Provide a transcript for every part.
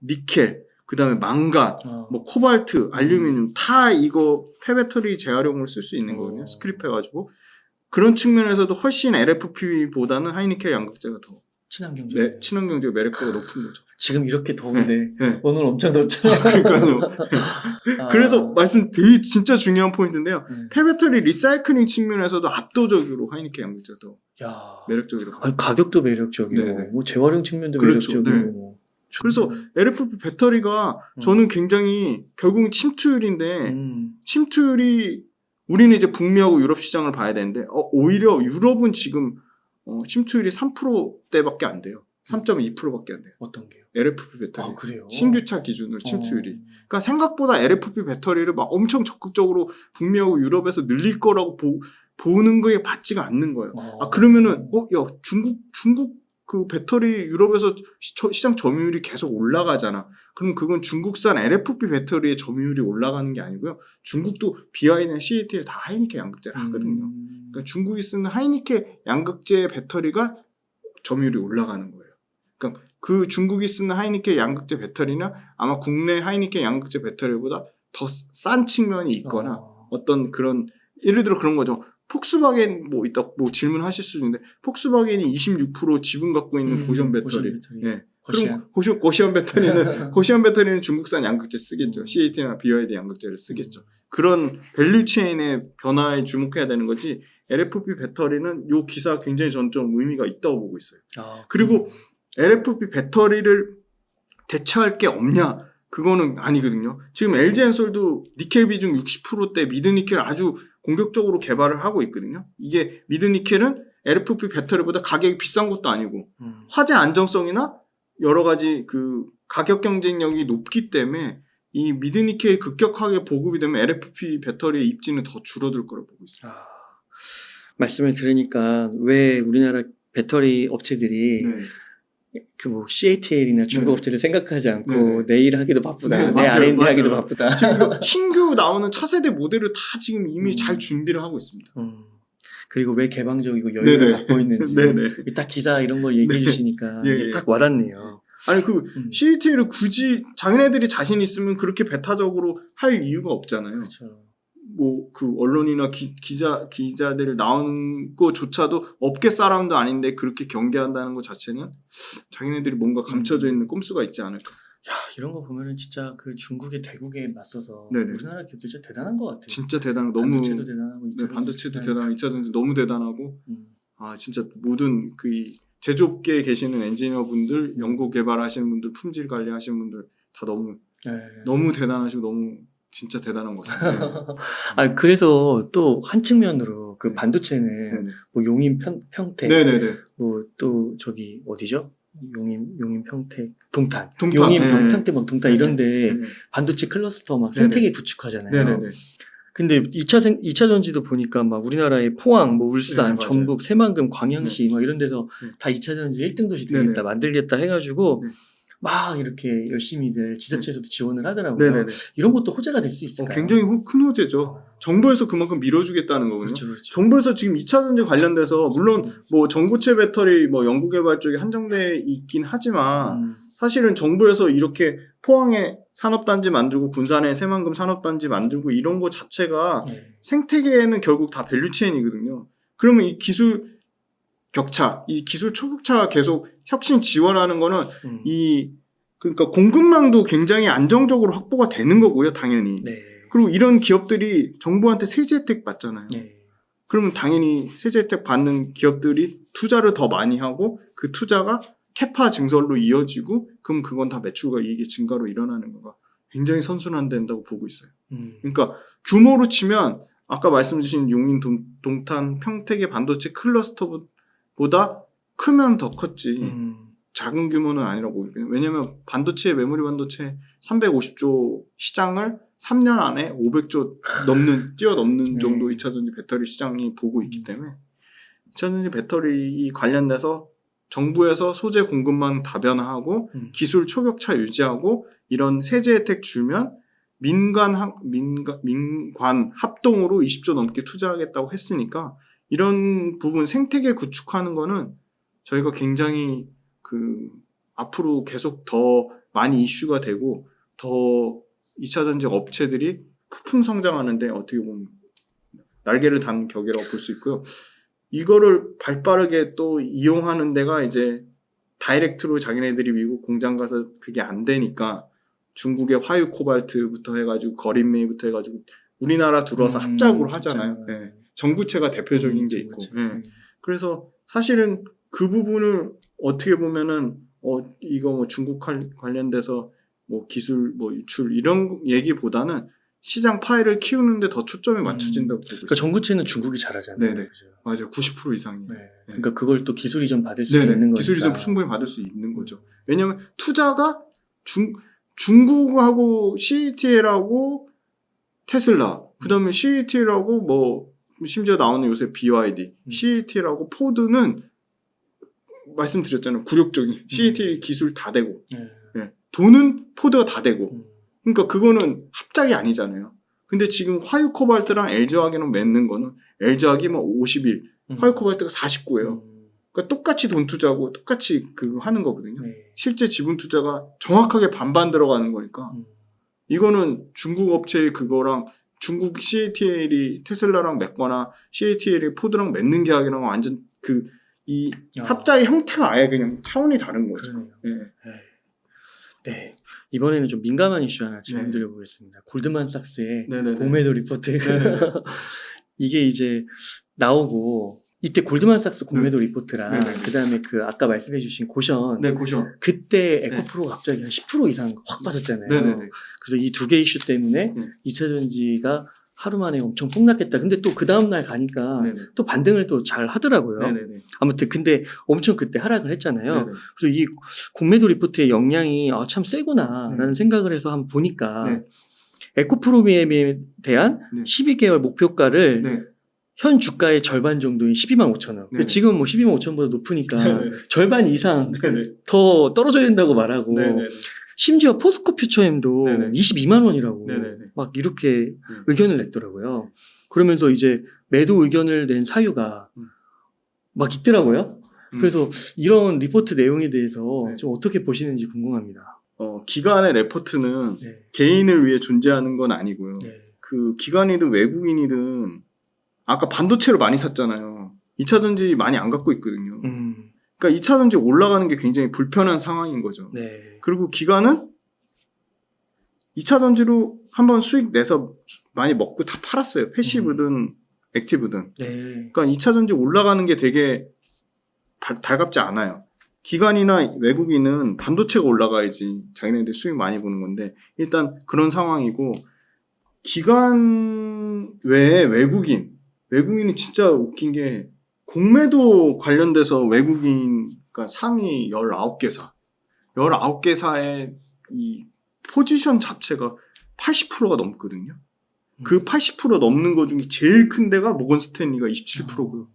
니켈, 그 다음에 망간, 뭐 코발트, 알루미늄 다 이거 폐배터리 재활용으로 쓸 수 있는 거거든요. 스크립해가지고 그런 측면에서도 훨씬 LFP보다는 하이니켈 양극재가 더 친환경적 매력도가 높은 거죠. 지금 이렇게 더운데 오늘 엄청 덥잖아요. 그러니까요. 그래서 되게 진짜 중요한 포인트인데요. 폐배터리 리사이클링 측면에서도 압도적으로 하이니켈 양극재가 더 매력적이라고. 아니, 가격도 매력적이고 뭐 재활용 측면도 그렇죠. 매력적이고. 그래서 LFP 배터리가 저는 굉장히 결국은 침투율인데 침투율이 우리는 이제 북미하고 유럽 시장을 봐야 되는데 오히려 유럽은 지금 침투율이 3%대밖에 안 돼요. 3.2%밖에 안 돼요. 어떤 게요? LFP 배터리. 그래요? 신규차 기준으로 침투율이. 그러니까 생각보다 LFP 배터리를 막 엄청 적극적으로 북미하고 유럽에서 늘릴 거라고 보는 거에 맞지가 않는 거예요. 그러면은 야 중국 그 배터리 유럽에서 시장 점유율이 계속 올라가잖아. 그럼 그건 중국산 LFP 배터리의 점유율이 올라가는 게 아니고요. 중국도 BYD나 CATL 다 하이니켈 양극재를 하거든요. 그러니까 중국이 쓰는 하이니켈 양극재 배터리가 점유율이 올라가는 거예요. 그러니까 그 중국이 쓰는 하이니켈 양극재 배터리는 아마 국내 하이니켈 양극재 배터리보다 더 싼 측면이 있거나 어떤 그런 예를 들어 그런 거죠. 폭스바겐 이따 질문하실 수 있는데 폭스바겐이 26% 지분 갖고 있는 고시원 배터리. 네. 그럼 고시원 배터리는 중국산 양극재 쓰겠죠. CAT나 BYD 양극재를 쓰겠죠. 그런 밸류 체인의 변화에 주목해야 되는 거지. LFP 배터리는 요 기사 굉장히 전 좀 의미가 있다고 보고 있어요. 그리고 LFP 배터리를 대체할 게 없냐? 그거는 아니거든요. 지금 LG엔솔도 니켈 비중 60%대 미드니켈 아주 공격적으로 개발을 하고 있거든요. 이게 미드니켈은 LFP 배터리보다 가격이 비싼 것도 아니고 화재 안정성이나 여러 가지 그 가격 경쟁력이 높기 때문에 이 미드니켈이 급격하게 보급이 되면 LFP 배터리의 입지는 더 줄어들 거라고 보고 있어요. 말씀을 들으니까 왜 우리나라 배터리 업체들이 그 뭐 CATL이나 중국 업체를 생각하지 않고 내일 하기도 바쁘다. 내 R&D 하기도 바쁘다. 지금 신규 나오는 차세대 모델을 다 지금 이미 잘 준비를 하고 있습니다. 그리고 왜 개방적이고 여유를 갖고 있는지 딱 기사 이런 걸 얘기해 주시니까 딱 와닿네요. 아니 CATL을 굳이 자기네들이 자신 있으면 그렇게 배타적으로 할 이유가 없잖아요. 그렇죠. 그 언론이나 기자들 나오는 거조차도 업계 사람도 아닌데 그렇게 경계한다는 것 자체는 자기네들이 뭔가 감춰져 있는 꼼수가 있지 않을까. 이런 거 보면은 진짜 그 중국의 대국에 맞서서 우리나라 기업들 진짜 대단한 것 같아요. 진짜 대단한 너무 반도체도 대단하고 반도체도 대단하고 2차전지 너무 대단하고 진짜 모든 그 제조업계에 계시는 엔지니어분들, 연구 개발하시는 분들, 품질 관리하시는 분들 다 너무 대단하시고 너무 진짜 대단한 것 같습니다. 그래서 또 한 측면으로 그 반도체는 뭐 용인 평택, 뭐 또 저기 어디죠? 용인 평택 동탄. 용인 평택 막 동탄 이런데 반도체 클러스터 막 생태계 구축하잖아요. 근데 2차 전지도 보니까 막 우리나라의 포항, 뭐 울산, 전북, 새만금, 광양시 막 이런 데서 다 2차 전지 1등 도시 되겠다, 만들겠다 해가지고 막 이렇게 열심히들 지자체에서도 지원을 하더라고요. 이런 것도 호재가 될 수 있을까요? 굉장히 큰 호재죠. 정부에서 그만큼 밀어주겠다는 거거든요. 그렇죠. 정부에서 지금 2차 전지 관련돼서 물론 뭐 전고체 배터리 뭐 연구개발 쪽이 한정돼 있긴 하지만 사실은 정부에서 이렇게 포항에 산업단지 만들고 군산에 새만금 산업단지 만들고 이런 거 자체가 생태계에는 결국 다 밸류체인이거든요. 그러면 이 기술 격차, 이 기술 초격차가 계속 혁신 지원하는 거는 그러니까 공급망도 굉장히 안정적으로 확보가 되는 거고요, 당연히. 그리고 이런 기업들이 정부한테 세제 혜택 받잖아요. 그러면 당연히 세제 혜택 받는 기업들이 투자를 더 많이 하고 그 투자가 캐파 증설로 이어지고 그럼 그건 다 매출과 이익의 증가로 일어나는 거가 굉장히 선순환된다고 보고 있어요. 그러니까 규모로 치면 아까 말씀 주신 용인, 동탄, 평택의 반도체 클러스터보다 크면 더 컸지 작은 규모는 아니라고 보거든요. 왜냐하면 메모리 반도체 350조 시장을 3년 안에 500조 뛰어넘는 정도 2차전지 배터리 시장이 보고 있기 때문에 2차전지 배터리 관련돼서 정부에서 소재 공급망 다변화하고 기술 초격차 유지하고 이런 세제 혜택 주면 민관 합동으로 20조 넘게 투자하겠다고 했으니까 이런 부분 생태계 구축하는 거는 저희가 굉장히 앞으로 계속 더 많이 이슈가 되고 더 2차 전지 업체들이 폭풍 성장하는데 어떻게 보면 날개를 단 격이라고 볼 수 있고요. 이거를 발빠르게 또 이용하는 데가 이제 다이렉트로 자기네들이 미국 공장 가서 그게 안 되니까 중국의 화유 코발트부터 해가지고 거린메이부터 해가지고 우리나라 들어와서 합작으로 하잖아요. 네. 정부채가 대표적인 게 있고. 네. 그래서 사실은 그 부분을 어떻게 보면은 이거 뭐 중국 관련돼서 뭐 기술 뭐 유출 이런 얘기보다는 시장 파이를 키우는데 더 초점이 맞춰진다고 보고 있어요. 그러니까 정부채는 중국이 잘하잖아요. 네네. 그죠? 맞아요. 90% 이상이. 네. 그러니까 그걸 또 기술 이전 받을 수도 있는 거니까. 기술 이전 충분히 받을 수 있는 거죠. 왜냐하면 투자가 중국하고 CATL하고 테슬라, 그다음에 CATL하고 뭐 심지어 나오는 요새 BYD, CATL하고 포드는 말씀드렸잖아요. 굴욕적인 CATL 기술 다 되고, 네. 돈은 포드가 다 되고. 그러니까 그거는 합작이 아니잖아요. 근데 지금 화유 코발트랑 LG화학이랑 맺는 거는 LG화학이 뭐 51, 화유 코발트가 49예요. 그러니까 똑같이 돈 투자하고 똑같이 그거 하는 거거든요. 실제 지분 투자가 정확하게 반반 들어가는 거니까 이거는 중국 업체의 그거랑 중국 CATL이 테슬라랑 맺거나 CATL이 포드랑 맺는 계약이랑 완전 이 합작의 형태가 아예 그냥 차원이 다른 거죠. 네. 이번에는 좀 민감한 이슈 하나 질문 드려보겠습니다. 골드만삭스의 공매도 리포트. 이게 이제 나오고 이때 골드만삭스 공매도 리포트랑 그다음에 그 아까 말씀해주신 고션. 고션. 그때 에코프로가 갑자기 한 10% 이상 확 빠졌잖아요. 그래서 이 두 개 이슈 때문에 2차 전지가 하루 만에 엄청 폭락했다. 근데 또 그 다음날 가니까 또 반등을 또 잘 하더라고요. 아무튼 근데 엄청 그때 하락을 했잖아요. 그래서 이 공매도 리포트의 영향이 참 세구나 라는 생각을 해서 한번 보니까 에코프로비엠에 대한 12개월 목표가를 현 주가의 절반 정도인 12만 5천 원. 근데 지금 뭐 12만 5천원보다 높으니까 절반 이상 더 떨어져야 된다고 말하고 심지어 포스코 퓨처엠도 22만 원이라고 막 이렇게 의견을 냈더라고요. 그러면서 이제 매도 의견을 낸 사유가 막 있더라고요. 그래서 이런 리포트 내용에 대해서 좀 어떻게 보시는지 궁금합니다. 기관의 레포트는 개인을 위해 존재하는 건 아니고요. 그 기관이든 외국인이든 아까 반도체를 많이 샀잖아요. 2차 전지 많이 안 갖고 있거든요. 그러니까 2차 전지 올라가는 게 굉장히 불편한 상황인 거죠. 그리고 기관은 2차 전지로 한번 수익 내서 많이 먹고 다 팔았어요. 패시브든 액티브든. 그러니까 2차 전지 올라가는 게 되게 달갑지 않아요. 기관이나 외국인은 반도체가 올라가야지 자기네들 수익 많이 보는 건데 일단 그런 상황이고 기관 외에 외국인이 진짜 웃긴 게 공매도 관련돼서 외국인, 그러니까 상위 19개사의 이 포지션 자체가 80%가 넘거든요. 그 80% 넘는 거 중에 제일 큰 데가 모건 스탠리가 27%고요.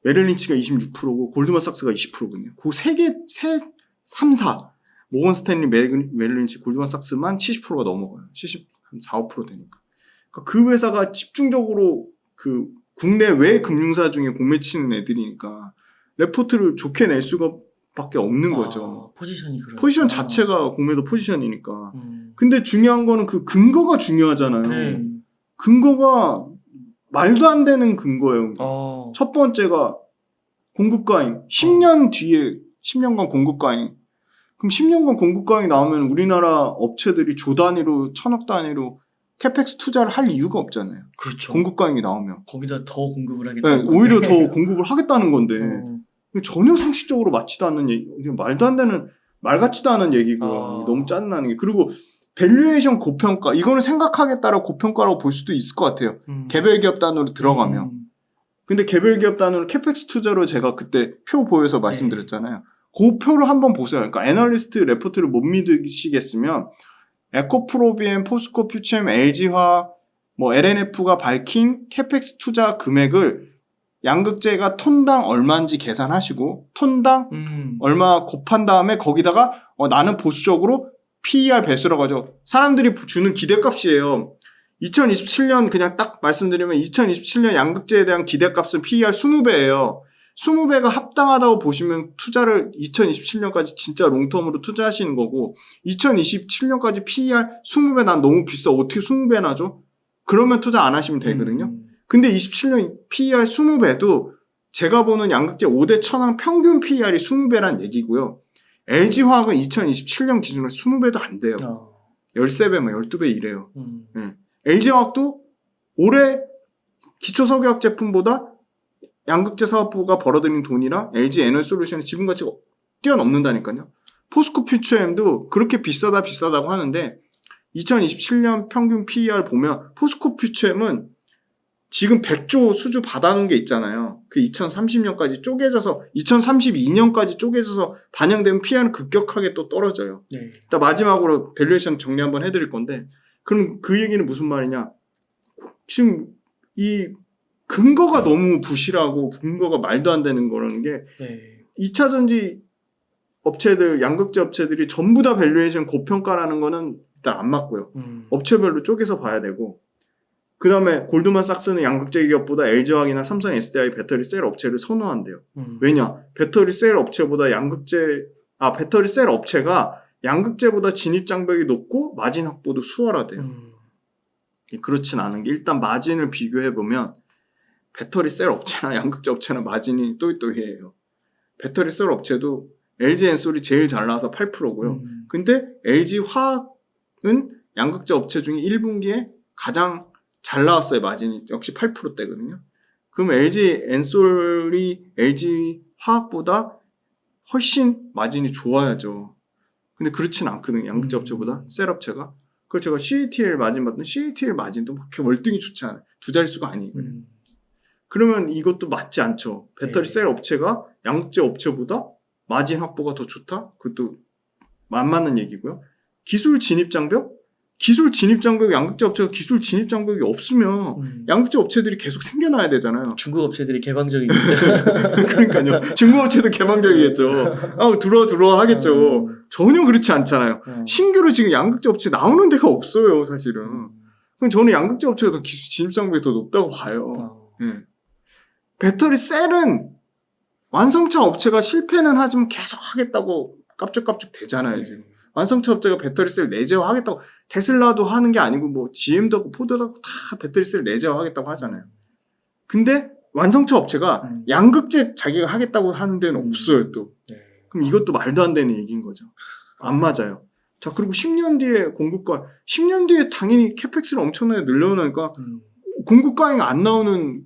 메릴린치가 26%고 골드만삭스가 20%거든요. 그 3, 4. 모건 스탠리, 메릴린치, 골드만삭스만 70%가 넘어가요. 74, 5% 되니까. 그러니까 그 회사가 집중적으로 그 국내 외 금융사 중에 공매 치는 애들이니까 레포트를 좋게 낼 수가 밖에 없는 거죠. 포지션이 그렇죠. 포지션 자체가 공매도 포지션이니까. 근데 중요한 거는 그 근거가 중요하잖아요. 근거가 말도 안 되는 근거예요. 첫 번째가 공급가잉. 10년 뒤에 10년간 공급가잉. 그럼 10년간 공급가잉이 나오면 우리나라 업체들이 조 단위로 1000억 단위로 캐펙스 투자를 할 이유가 없잖아요. 그렇죠. 공급가잉이 나오면. 거기다 더 공급을 하겠다. 오히려 더 공급을 하겠다는 건데 전혀 상식적으로 맞지도 않는 얘기, 말도 안 되는 말 같지도 않은 얘기고 너무 짜증나는 게. 그리고 밸류에이션 고평가, 이거는 생각하겠다라고 고평가라고 볼 수도 있을 것 같아요. 개별 기업 단으로 들어가면. 근데 개별 기업 단으로 캐펙스 투자로 제가 그때 표 보여서 말씀드렸잖아요. 그 표를 한번 보세요. 그러니까 애널리스트 레포트를 못 믿으시겠으면 에코프로비엠, 포스코 퓨처엠, LG화, 뭐 LNF가 밝힌 캐펙스 투자 금액을 양극재가 톤당 얼마인지 계산하시고 톤당 얼마 곱한 다음에 거기다가 나는 보수적으로 PER 배수라고 하죠. 사람들이 주는 기대값이에요. 2027년 그냥 딱 말씀드리면 2027년 양극재에 대한 기대값은 PER 20배예요. 20배가 합당하다고 보시면 투자를 2027년까지 진짜 롱텀으로 투자하시는 거고 2027년까지 PER 20배 난 너무 비싸. 어떻게 20배나 줘? 그러면 투자 안 하시면 되거든요. 근데 27년 PER 20배도 제가 보는 양극재 5대 천왕 평균 PER이 20배란 얘기고요. LG화학은 2027년 기준으로 20배도 안 돼요. 13배, 12배 이래요. 네. LG화학도 올해 기초석유화학 제품보다 양극재 사업부가 벌어들인 돈이랑 LG 에너지솔루션의 지분 가치가 뛰어넘는다니까요. 포스코 퓨처엠도 그렇게 비싸다고 하는데 2027년 평균 PER 보면 포스코 퓨처엠은 지금 100조 수주 받아놓은 게 있잖아요. 그 2030년까지 쪼개져서 2032년까지 쪼개져서 반영되면 PER는 급격하게 또 떨어져요. 네. 일단 마지막으로 밸류에이션 정리 한번 해드릴 건데 그럼 그 얘기는 무슨 말이냐. 지금 이 근거가 너무 부실하고 근거가 말도 안 되는 거라는 게 2차전지 업체들, 양극재 업체들이 전부 다 밸류에이션 고평가라는 거는 일단 안 맞고요. 업체별로 쪼개서 봐야 되고 그 다음에 골드만삭스는 양극재 기업보다 LG화학이나 삼성 SDI 배터리 셀 업체를 선호한대요. 왜냐? 배터리 셀 업체보다 배터리 셀 업체가 양극재보다 진입 장벽이 높고 마진 확보도 수월하대요. 그렇진 않은 게 일단 마진을 비교해보면 배터리 셀 업체나 양극재 업체나 마진이 또이또이해요. 배터리 셀 업체도 LG 엔솔이 제일 잘 나와서 8%고요. 근데 LG 화학은 양극재 업체 중에 1분기에 가장 잘 나왔어요. 마진이 역시 8%대거든요. 그럼 LG 엔솔이 LG 화학보다 훨씬 마진이 좋아야죠. 근데 그렇진 않거든요. 양극재 업체보다 셀 업체가. 그걸 제가 CATL 마진 봤더니 CATL 마진도 그렇게 월등히 좋지 않아요. 두 자릿수가 아니에요. 그러면 이것도 맞지 않죠. 배터리 셀 업체가 양극재 업체보다 마진 확보가 더 좋다? 그것도 안 맞는 얘기고요. 기술 진입 장벽? 양극재 업체가 기술 진입 장벽이 없으면 양극재 업체들이 계속 생겨나야 되잖아요. 중국 업체들이 개방적이겠죠. 그러니까요. 중국 업체도 개방적이겠죠. 들어와 하겠죠. 전혀 그렇지 않잖아요. 신규로 지금 양극재 업체 나오는 데가 없어요, 사실은. 그럼 저는 양극재 업체가 더 기술 진입 장벽이 더 높다고 봐요. 네. 배터리 셀은 완성차 업체가 실패는 하지만 계속 하겠다고 깝죽깝죽 되잖아요, 지금. 완성차 업체가 배터리 셀 내재화 하겠다고, 테슬라도 하는 게 아니고, 뭐, GM도 하고, 포드도 하고, 다 배터리 셀 내재화 하겠다고 하잖아요. 근데, 완성차 업체가 양극재 자기가 하겠다고 하는 데는 없어요, 또. 그럼 이것도 말도 안 되는 얘기인 거죠. 안 맞아요. 자, 그리고 10년 뒤에 공급과, 10년 뒤에 당연히 캐펙스를 엄청나게 늘려놓으니까, 공급가액이 안 나오는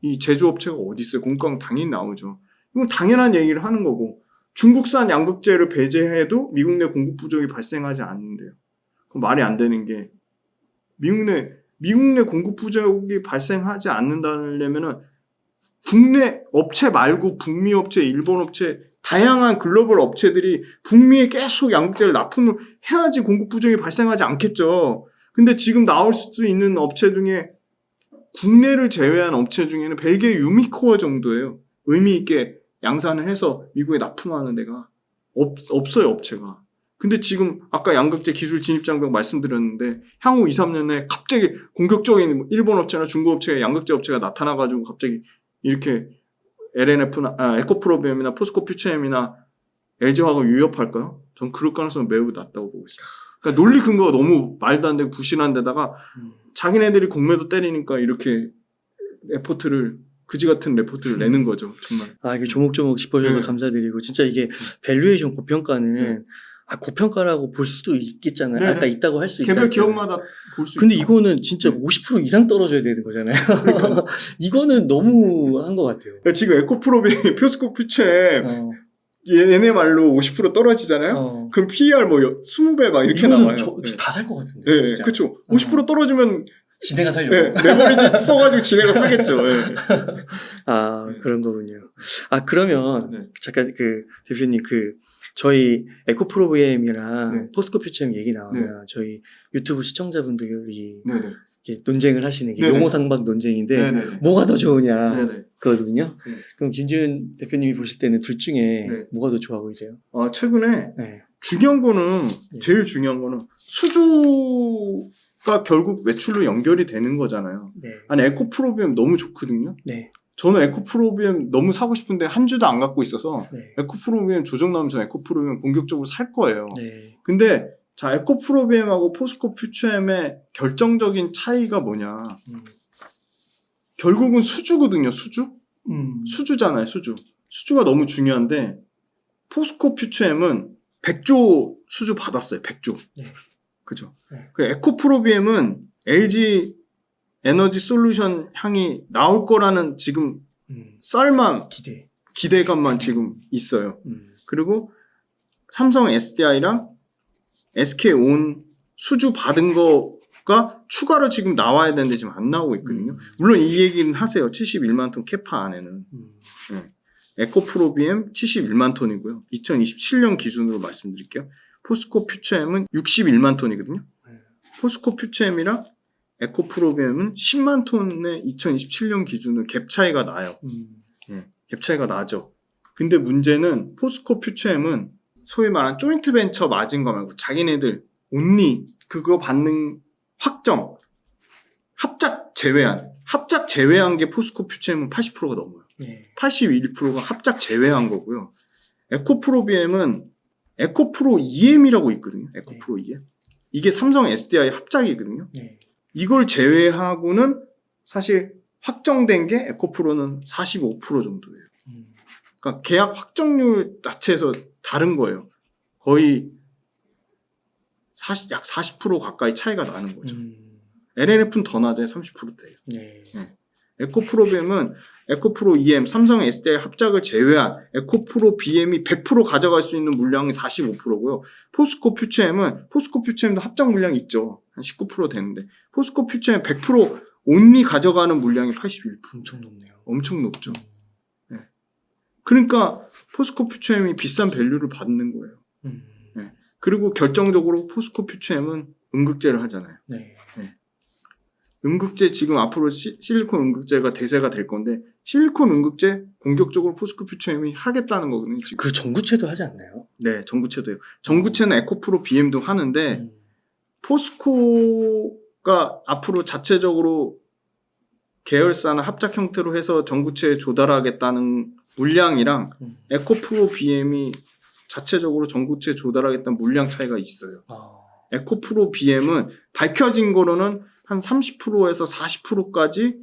이 제조업체가 어디 있어요? 공급가액 당연히 나오죠. 이건 당연한 얘기를 하는 거고, 중국산 양극재를 배제해도 미국 내 공급 부족이 발생하지 않는데요. 그럼 말이 안 되는 게 미국 내 공급 부족이 발생하지 않는다려면은 국내 업체 말고 북미 업체, 일본 업체, 다양한 글로벌 업체들이 북미에 계속 양극재를 납품을 해야지 공급 부족이 발생하지 않겠죠. 근데 지금 나올 수 있는 업체 중에 국내를 제외한 업체 중에는 벨기에 유미코어 정도예요. 의미 있게 양산을 해서 미국에 납품하는 데가 없어요, 업체가. 근데 지금 아까 양극재 기술 진입 장벽 말씀드렸는데 향후 2, 3년에 갑자기 공격적인 일본 업체나 중국 업체에 양극재 업체가 나타나가지고 갑자기 이렇게 LNF나 에코프로비엠이나 포스코 퓨처엠이나 LG화학을 위협할까요? 전 그럴 가능성은 매우 낮다고 보고 있습니다. 그러니까 논리 근거가 너무 말도 안 되고 부실한 데다가 자기네들이 공매도 때리니까 이렇게 그지 같은 레포트를 내는 거죠, 정말. 이게 조목조목 짚어주셔서 감사드리고, 진짜 이게 밸류에이션 고평가는, 고평가라고 볼 수도 있겠잖아요. 아까 있다고 할 수 있다. 개별 기업마다 볼 수 근데 이거는 진짜 50% 이상 떨어져야 되는 거잖아요. 이거는 너무 한 것 같아요. 지금 에코프로비, 포스코 퓨처엠, 얘네 말로 50% 떨어지잖아요? 그럼 PER 20배 막 이렇게 나와요. 다 살 것 같은데. 네, 그렇죠. 50% 떨어지면 지네가 살려고. 레버리지 써가지고 지네가 사겠죠. 그런 거군요. 그러면 잠깐 대표님 저희 에코프로비엠이랑 포스코 퓨처엠 얘기 나오면 저희 유튜브 시청자분들이 논쟁을 하시는 게 용어상박 논쟁인데 뭐가 더 좋으냐 그거거든요. 그럼 김지은 대표님이 보실 때는 둘 중에 뭐가 더 좋아 보이세요? 최근에 제일 중요한 거는 수주가 결국 매출로 연결이 되는 거잖아요. 아니 에코프로비엠 너무 좋거든요. 저는 에코프로비엠 너무 사고 싶은데 한 주도 안 갖고 있어서 네. 에코프로비엠 조정 나오면 저 에코프로비엠 본격적으로 살 거예요. 네. 근데 자, 에코프로비엠하고 포스코 퓨처엠의 결정적인 차이가 뭐냐. 결국은 수주거든요, 수주? 수주잖아요, 수주. 수주가 너무 중요한데 포스코 퓨처엠은 100조 수주 받았어요, 100조. 네. 그죠? 네. 에코프로비엠은 LG 에너지 솔루션 향이 나올 거라는 지금 썰만 기대감만 지금 있어요. 그리고 삼성 SDI랑 SK온 수주 받은 거가 추가로 지금 나와야 되는데 지금 안 나오고 있거든요. 물론 이 얘기는 하세요. 71만 톤 캐파 안에는. 네. 에코프로비엠 71만 톤이고요. 2027년 기준으로 말씀드릴게요. 포스코 퓨처엠은 61만 톤이거든요. 포스코 퓨처엠이랑 에코프로비엠은 10만 톤의 2027년 기준으로 갭 차이가 나요. 네, 갭 차이가 나죠. 근데 문제는 포스코 퓨처엠은 소위 말하는 조인트 벤처 맞은 거 말고 자기네들 온리 그거 받는 확정 합작 제외한 게 포스코 퓨처엠은 80%가 넘어요. 네. 81%가 합작 제외한 거고요. 에코프로비엠은 에코프로 EM이라고 있거든요. 에코프로 EM. 이게 삼성 SDI 합작이거든요. 네. 이걸 제외하고는 사실 확정된 게 에코프로는 45% 정도예요. 그러니까 계약 확정률 자체에서 다른 거예요. 거의 약 40% 가까이 차이가 나는 거죠. LNF는 더 낮아요. 30%대예요. 네. 네. 에코프로비엠은 에코프로 EM, 삼성 SDI 합작을 제외한 에코프로 BM이 100% 가져갈 수 있는 물량이 45%고요. 포스코 퓨처엠도 합작 물량이 있죠. 한 19% 되는데 포스코 퓨처엠 100% 온리 가져가는 물량이 81%. 엄청 높네요. 엄청 높죠. 네. 그러니까 포스코 퓨처엠이 비싼 밸류를 받는 거예요. 네. 그리고 결정적으로 포스코 퓨처엠은 음극재를 하잖아요. 네. 네. 음극재 지금 앞으로 실리콘 음극재가 대세가 될 건데 실리콘 음극재 본격적으로 포스코 퓨처엠이 하겠다는 거거든요. 지금. 그 전구체도 하지 않나요? 네, 전구체도요. 전구체는 에코프로 BM도 하는데 포스코가 앞으로 자체적으로 계열사나 합작 형태로 해서 전구체에 조달하겠다는 물량이랑 에코프로 BM이 자체적으로 전구체에 조달하겠다는 물량 차이가 있어요. 에코프로 BM은 밝혀진 거로는 한 30%에서 40%까지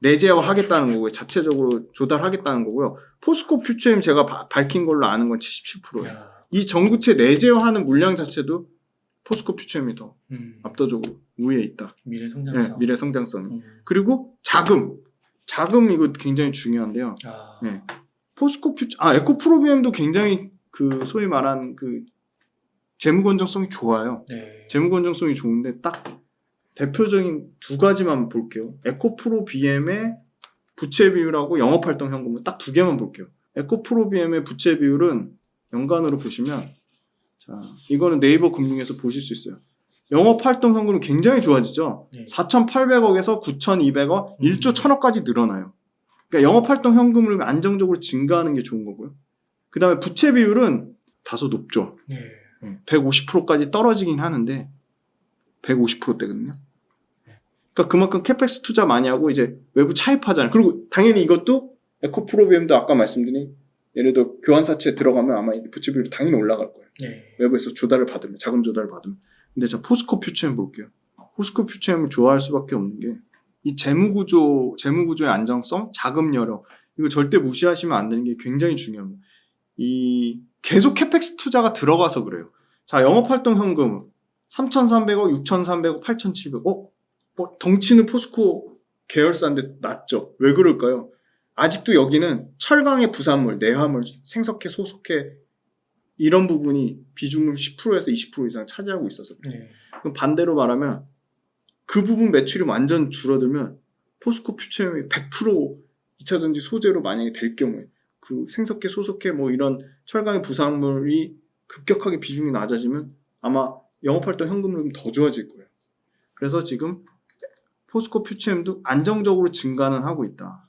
내재화하겠다는 거고요. 자체적으로 조달하겠다는 거고요. 포스코 퓨처엠 제가 밝힌 걸로 아는 건 77%예요. 이 전구체 내재화하는 물량 자체도 포스코 퓨처엠이 더 압도적으로 우위에 있다. 미래 성장성. 네, 미래 성장성. 그리고 자금 이거 굉장히 중요한데요. 네. 에코프로비엠도 굉장히 그 소위 말한 그 재무 건전성이 좋아요. 네. 재무 건전성이 좋은데 딱 대표적인 두 가지만 볼게요. 에코프로비엠의 부채 비율하고 영업활동 현금은 딱 두 개만 볼게요. 에코프로비엠의 부채 비율은 연간으로 보시면 자, 이거는 네이버 금융에서 보실 수 있어요. 영업활동 현금은 굉장히 좋아지죠. 네. 4,800억에서 9,200억, 1조 1,000억까지 늘어나요. 그러니까 영업활동 현금을 안정적으로 증가하는 게 좋은 거고요. 그 다음에 부채 비율은 다소 높죠. 네. 150%까지 떨어지긴 하는데 150%대거든요. 그러니까 그만큼 캐펙스 투자 많이 하고 이제 외부 차입하잖아요. 그리고 당연히 이것도 에코프로비엠도 아까 말씀드린 예를 들어 교환사채 들어가면 아마 부채 비율이 당연히 올라갈 거예요. 네. 외부에서 조달을 받으면 자금 조달을 받으면. 근데 자 포스코 퓨처엠 볼게요. 포스코 퓨처엠을 좋아할 수밖에 없는 게 이 재무구조의 안정성, 자금 여력 이거 절대 무시하시면 안 되는 게 굉장히 중요합니다. 이 계속 캐펙스 투자가 들어가서 그래요. 자 영업활동 현금 3,300억, 6,300억, 8,700억. 덩치는 포스코 계열사인데 낮죠. 왜 그럴까요? 아직도 여기는 철강의 부산물, 내화물, 생석회, 소속회 이런 부분이 비중을 10%에서 20% 이상 차지하고 있어서 그래요. 그럼 반대로 말하면 그 부분 매출이 완전 줄어들면 포스코 퓨처엠이 100% 2차전지 소재로 만약에 될 경우에 그 생석회, 소속회 뭐 이런 철강의 부산물이 급격하게 비중이 낮아지면 아마 영업활동 현금률은 더 좋아질 거예요. 그래서 지금 포스코 퓨처엠도 안정적으로 증가는 하고 있다.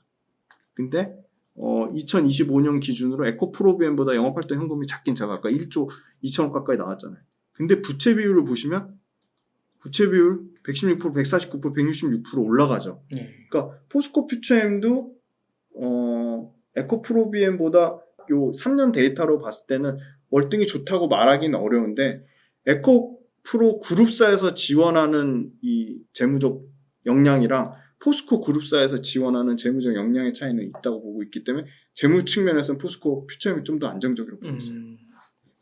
근데 2025년 기준으로 에코프로비엠보다 영업활동 현금이 작긴 작아. 아까 1조 2천억 가까이 나왔잖아요. 근데 부채 비율을 보시면 부채 비율 116%, 149%, 166% 올라가죠. 그러니까 포스코 퓨처엠도 에코프로비엠보다 요 3년 데이터로 봤을 때는 월등히 좋다고 말하기는 어려운데 에코프로 그룹사에서 지원하는 이 재무적 역량이랑 포스코 그룹사에서 지원하는 재무적 역량의 차이는 있다고 보고 있기 때문에 재무 측면에서는 포스코 퓨처엠이 좀 더 안정적이라고 보고 있어요.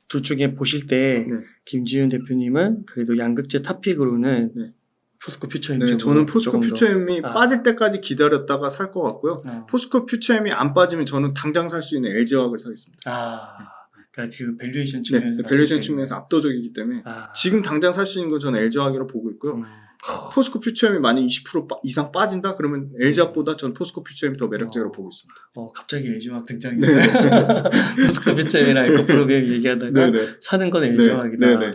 둘 중에 보실 때 네. 김지윤 대표님은 그래도 양극재 탑픽으로는 네. 포스코 퓨처엠 네, 쪽으로 저는 포스코 조금 더- 퓨처엠이 빠질 때까지 기다렸다가 살 것 같고요. 포스코 퓨처엠이 안 빠지면 저는 당장 살 수 있는 LG화학을 사겠습니다. 그러니까 지금 밸류에이션 네, 측면에서 밸류에이션 측면에서 압도적이기 때문에 지금 당장 살 수 있는 건 저는 LG화학이라고 보고 있고요. 포스코 퓨처엠이 만약 20% 이상 빠진다? 그러면 LG화학보다 전 포스코 퓨처엠이 더 매력적이라고 보고 있습니다. 갑자기 LG화학 등장했어요. 포스코 퓨처엠이랑 에코프로비엠 얘기하다가 네네. 사는 건 LG화학이다. 네네.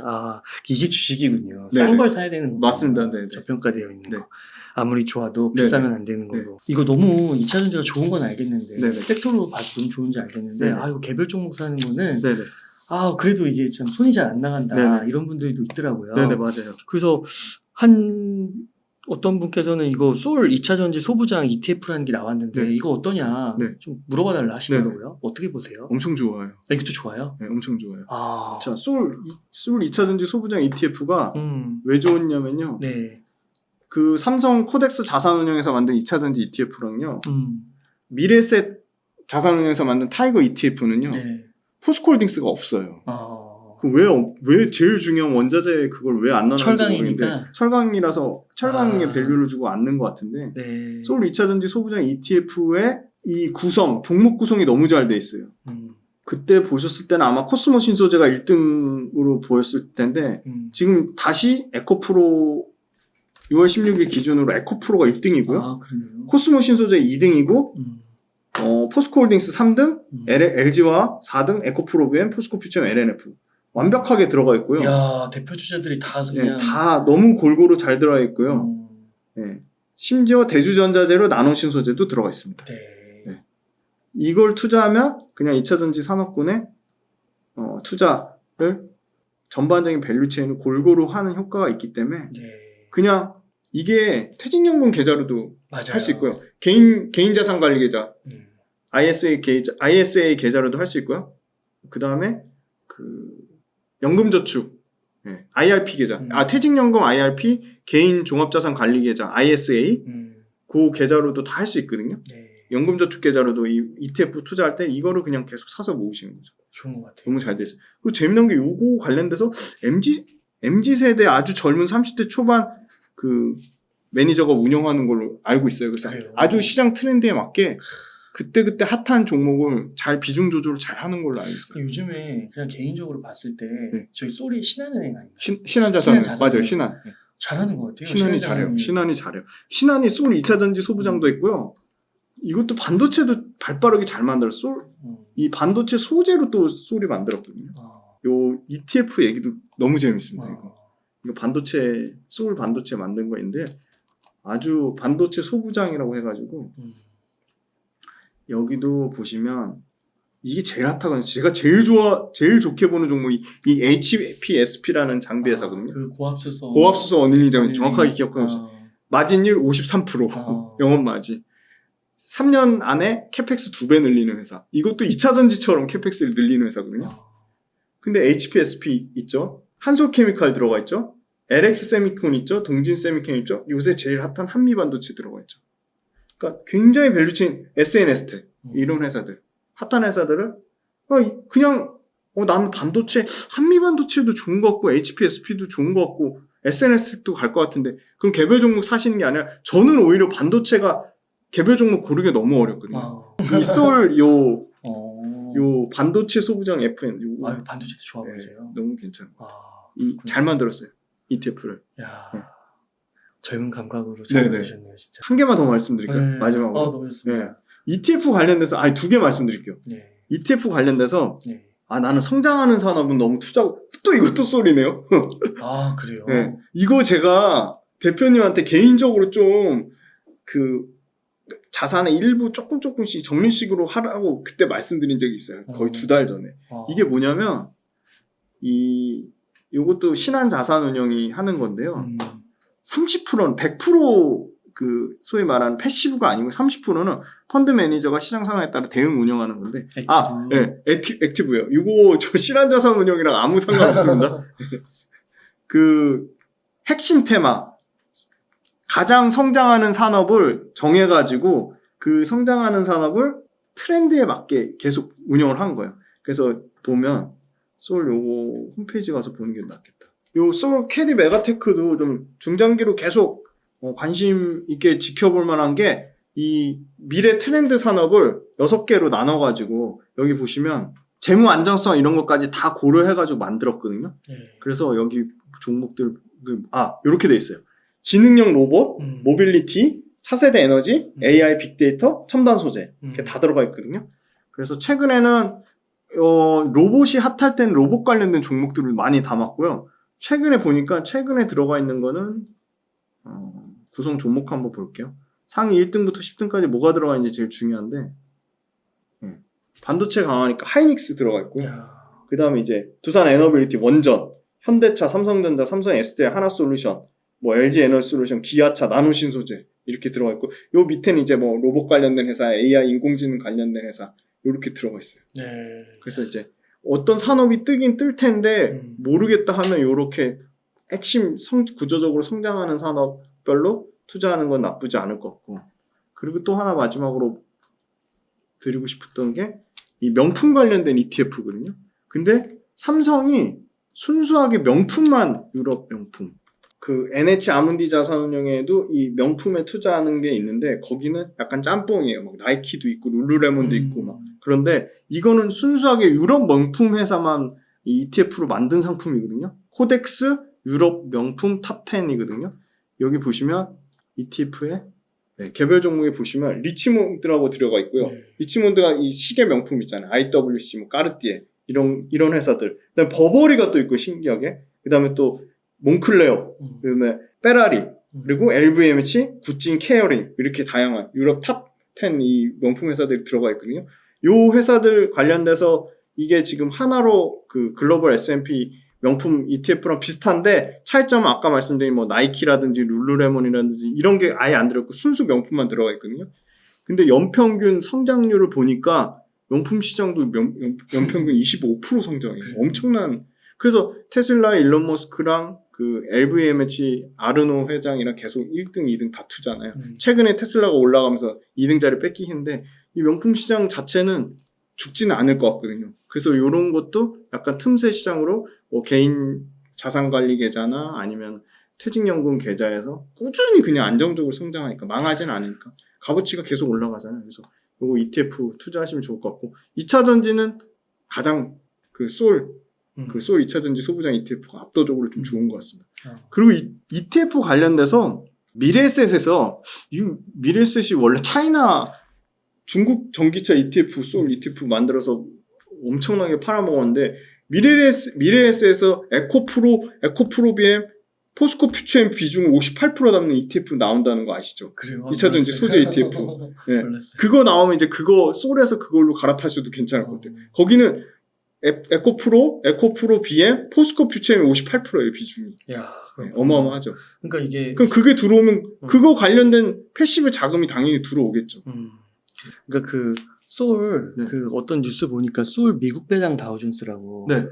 이게 주식이군요. 네네. 싼 걸 사야 되는 거군요. 맞습니다. 네네. 저평가되어 있는 네. 거. 아무리 좋아도 네네. 비싸면 안 되는 네. 거고. 이거 너무 2차전지가 좋은 건 알겠는데 네네. 섹터로 봐도 너무 좋은지 알겠는데 네네. 이거 개별 종목 사는 거는 네네. 그래도 이게 참 손이 잘 안 나간다. 네네. 이런 분들도 있더라고요. 네네, 맞아요. 그래서 어떤 분께서는 이거 솔 2차전지 소부장 ETF라는 게 나왔는데 네. 이거 어떠냐 네. 좀 물어봐 달라 하시더라고요. 어떻게 보세요? 엄청 좋아요. 이것도 좋아요? 네, 엄청 좋아요. 아. 자, 솔 2차전지 소부장 ETF가 왜 좋냐면요. 네. 그 삼성 코덱스 자산운용에서 만든 2차전지 ETF랑요. 미래셋 자산운용에서 만든 타이거 ETF는요. 네. 포스코홀딩스가 없어요. 왜 제일 중요한 원자재 그걸 왜 안 넣는지 철강이니까. 모르겠는데 철강이라서 철강에 밸류를 주고 않는 것 같은데 네. 솔 2차전지 소부장 ETF의 이 종목 구성이 너무 잘 돼 있어요. 그때 보셨을 때는 아마 코스모 신소재가 1등으로 보였을 텐데 지금 다시 에코프로 6월 16일 기준으로 에코프로가 1등이고요. 그러네요. 코스모 신소재 2등이고 포스코홀딩스 3등, LG화 4등, 에코프로비엠, 포스코퓨처엠, LNF 완벽하게 들어가 있고요. 야, 대표 주자들이 다 그냥 다 너무 골고루 잘 들어가 있고요. 네. 심지어 대주전자재로 나노신소재도 들어가 있습니다. 네. 이걸 투자하면 그냥 2차전지 산업군에 투자를 전반적인 밸류체인을 골고루 하는 효과가 있기 때문에 그냥 이게 퇴직연금 계좌로도 할 수 있고요. 개인 자산 관리 계좌, ISA 계좌로도 할 수 있고요. 그 다음에 연금저축, IRP 계좌, 퇴직연금 IRP, 개인 종합자산 관리 계좌, ISA, 그 계좌로도 다 할 수 있거든요. 연금저축 계좌로도 이 ETF 투자할 때 이거를 그냥 계속 사서 모으시는 거죠. 좋은 것 같아요. 너무 잘 돼 있어요. 그리고 재밌는 게 요거 관련돼서 MZ 세대 아주 젊은 30대 초반 그 매니저가 운영하는 걸로 알고 있어요. 그래서 아주 시장 트렌드에 맞게 그때 핫한 종목을 잘 비중 조절을 잘 하는 걸로 알고 있어요. 요즘에 그냥 개인적으로 봤을 때 저희 솔이 신한은행 아닌가요? 신한자산 맞아요. 신한. 잘하는 것 같아요. 신한이 잘해요. 신한이 잘해요. 신한이 솔 2차전지 소부장도 있고요. 이것도 반도체도 발빠르게 잘 만들었어. 이 반도체 소재로 또 솔이 만들었거든요. 요 ETF 얘기도 너무 재밌습니다. 이거 반도체 솔 반도체 만든 거인데 아주 반도체 소부장이라고 해가지고 여기도 보시면 이게 제일 핫하거든요. 제가 제일 좋게 보는 종목이 이 HPSP라는 장비 회사거든요. 그 고압수소 어닐링 장비 정확하게 기억하고 있어요. 마진율 53%, 영업 마진. 3년 안에 캐펙스 2배 늘리는 회사. 이것도 2차전지처럼 캐펙스를 늘리는 회사거든요. 근데 HPSP 있죠. 한솔케미칼 들어가 있죠. LX 세미콘 있죠. 동진 세미콘 있죠. 요새 제일 핫한 한미반도체 들어가 있죠. 그러니까 굉장히 밸류체인 SNS텍 이런 회사들, 핫한 회사들을 그냥 나는 반도체, 한미반도체도 좋은 것 같고 HPSP도 좋은 것 같고 SNS텍도 갈 것 같은데 그럼 개별 종목 사시는 게 아니라 저는 오히려 반도체가 개별 종목 고르기가 너무 어렵거든요. 이솔 요 반도체 소부장 FN 반도체도 좋아 보이세요. 너무 괜찮아요. 잘 만들었어요. ETF를. 젊은 감각으로 잘 만드셨네요, 진짜. 한 개만 더 말씀드릴게요. 마지막으로. 너무 좋습니다. ETF 관련돼서 2개 말씀드릴게요. ETF 관련돼서 나는 성장하는 산업은 너무 투자고 또 이것도 쏠이네요. 그래요? 이거 제가 대표님한테 개인적으로 좀 자산의 일부 조금씩 적립식으로 하라고 그때 말씀드린 적이 있어요. 거의 2달 전에. 이게 뭐냐면 요것도 신한자산운용이 하는 건데요. 30%는 100% 소위 말하는 패시브가 아니고 30%는 펀드 매니저가 시장 상황에 따라 대응 운영하는 건데. 액티브요. 이거 저 실환자산 운용이랑 아무 상관없습니다. 핵심 테마. 가장 성장하는 산업을 정해가지고 그 성장하는 산업을 트렌드에 맞게 계속 운영을 한 거예요. 그래서 보면 솔 요거 홈페이지 가서 보는 게 낫겠다. 요 솔 캐디 메가테크도 좀 중장기로 계속 관심 있게 지켜볼 만한 게 이 미래 트렌드 산업을 6개로 나눠가지고 여기 보시면 재무 안정성 이런 것까지 다 고려해가지고 만들었거든요. 그래서 여기 종목들 이렇게 돼 있어요. 지능형 로봇, 모빌리티, 차세대 에너지, AI 빅데이터, 첨단 소재 이렇게 다 들어가 있거든요. 그래서 최근에는 로봇이 핫할 때는 로봇 관련된 종목들을 많이 담았고요. 최근에 들어가 있는 거는 구성 종목 한번 볼게요. 상위 1등부터 10등까지 뭐가 들어가 있는지 제일 중요한데 반도체 강하니까 하이닉스 들어가 있고요. 그 다음에 이제 두산 에너빌리티, 원전, 현대차, 삼성전자, 삼성 SDI, 하나솔루션, 뭐 LG 에너지솔루션, 기아차, 나노신소재 이렇게 들어가 있고 요 밑에는 이제 뭐 로봇 관련된 회사, AI 인공지능 관련된 회사 이렇게 들어가 있어요. 그래서 이제 어떤 산업이 뜨긴 뜰 텐데 모르겠다 하면 요렇게 핵심 구조적으로 성장하는 산업별로 투자하는 건 나쁘지 않을 것 같고. 그리고 또 하나 마지막으로 드리고 싶었던 게 이 명품 관련된 ETF거든요. 근데 삼성이 순수하게 명품만, 유럽 명품, NH 아문디 자산운용에도 이 명품에 투자하는 게 있는데 거기는 약간 짬뽕이에요. 막 나이키도 있고 룰루레몬도 있고 막. 그런데 이거는 순수하게 유럽 명품 회사만 이 ETF로 만든 상품이거든요. 코덱스 유럽 명품 탑 10이거든요. 여기 보시면 ETF에 개별 종목에 보시면 리치몬드라고 들어가 있고요. 리치몬드가 이 시계 명품 있잖아요. IWC, 뭐 까르띠에 이런 회사들. 그다음에 버버리가 또 있고 신기하게. 그다음에 또 몽클레어, 그다음에 페라리, 그리고 LVMH, 구찌, 케어링 이렇게 다양한 유럽 탑 10 이 명품 회사들이 들어가 있거든요. 요 회사들 관련돼서 이게 지금 하나로 글로벌 S&P 명품 ETF랑 비슷한데 차이점은 아까 말씀드린 뭐 나이키라든지 룰루레몬이라든지 이런 게 아예 안 들어있고 순수 명품만 들어가 있거든요. 근데 연평균 성장률을 보니까 명품 시장도 연평균 25% 성장이에요. 엄청난. 그래서 테슬라 일론 머스크랑 LVMH 아르노 회장이랑 계속 1등, 2등 다투잖아요. 최근에 테슬라가 올라가면서 2등 자리 뺏기긴 했는데 이 명품 시장 자체는 죽지는 않을 것 같거든요. 그래서 이런 것도 약간 틈새 시장으로 뭐 개인 자산관리 계좌나 아니면 퇴직연금 계좌에서 꾸준히 그냥 안정적으로 성장하니까 망하진 않으니까 값어치가 계속 올라가잖아요. 그래서 이거 ETF 투자하시면 좋을 것 같고 2차전지는 가장 솔 2차전지 소부장 ETF가 압도적으로 좀 좋은 것 같습니다. 그리고 ETF 관련돼서 미래에셋에서 미래에셋이 원래 중국 전기차 ETF, 솔 ETF 만들어서 엄청나게 팔아먹었는데 미래에셋에서 에코프로비엠, 포스코 퓨처엠 비중을 58% 담는 ETF 나온다는 거 아시죠? 그래요? 2차전지 소재 ETF. 네. 그거 나오면 이제 솔에서 그걸로 갈아타셔도 괜찮을 것 같아요. 거기는 에코프로 BM, 포스코 퓨처엠이 58%예요, 비중이. 야, 네, 어마어마하죠. 그러니까 그럼 그게 들어오면 그거 관련된 패시브 자금이 당연히 들어오겠죠. 그러니까 어떤 뉴스 보니까 솔 미국 배당 다우존스라고. 네.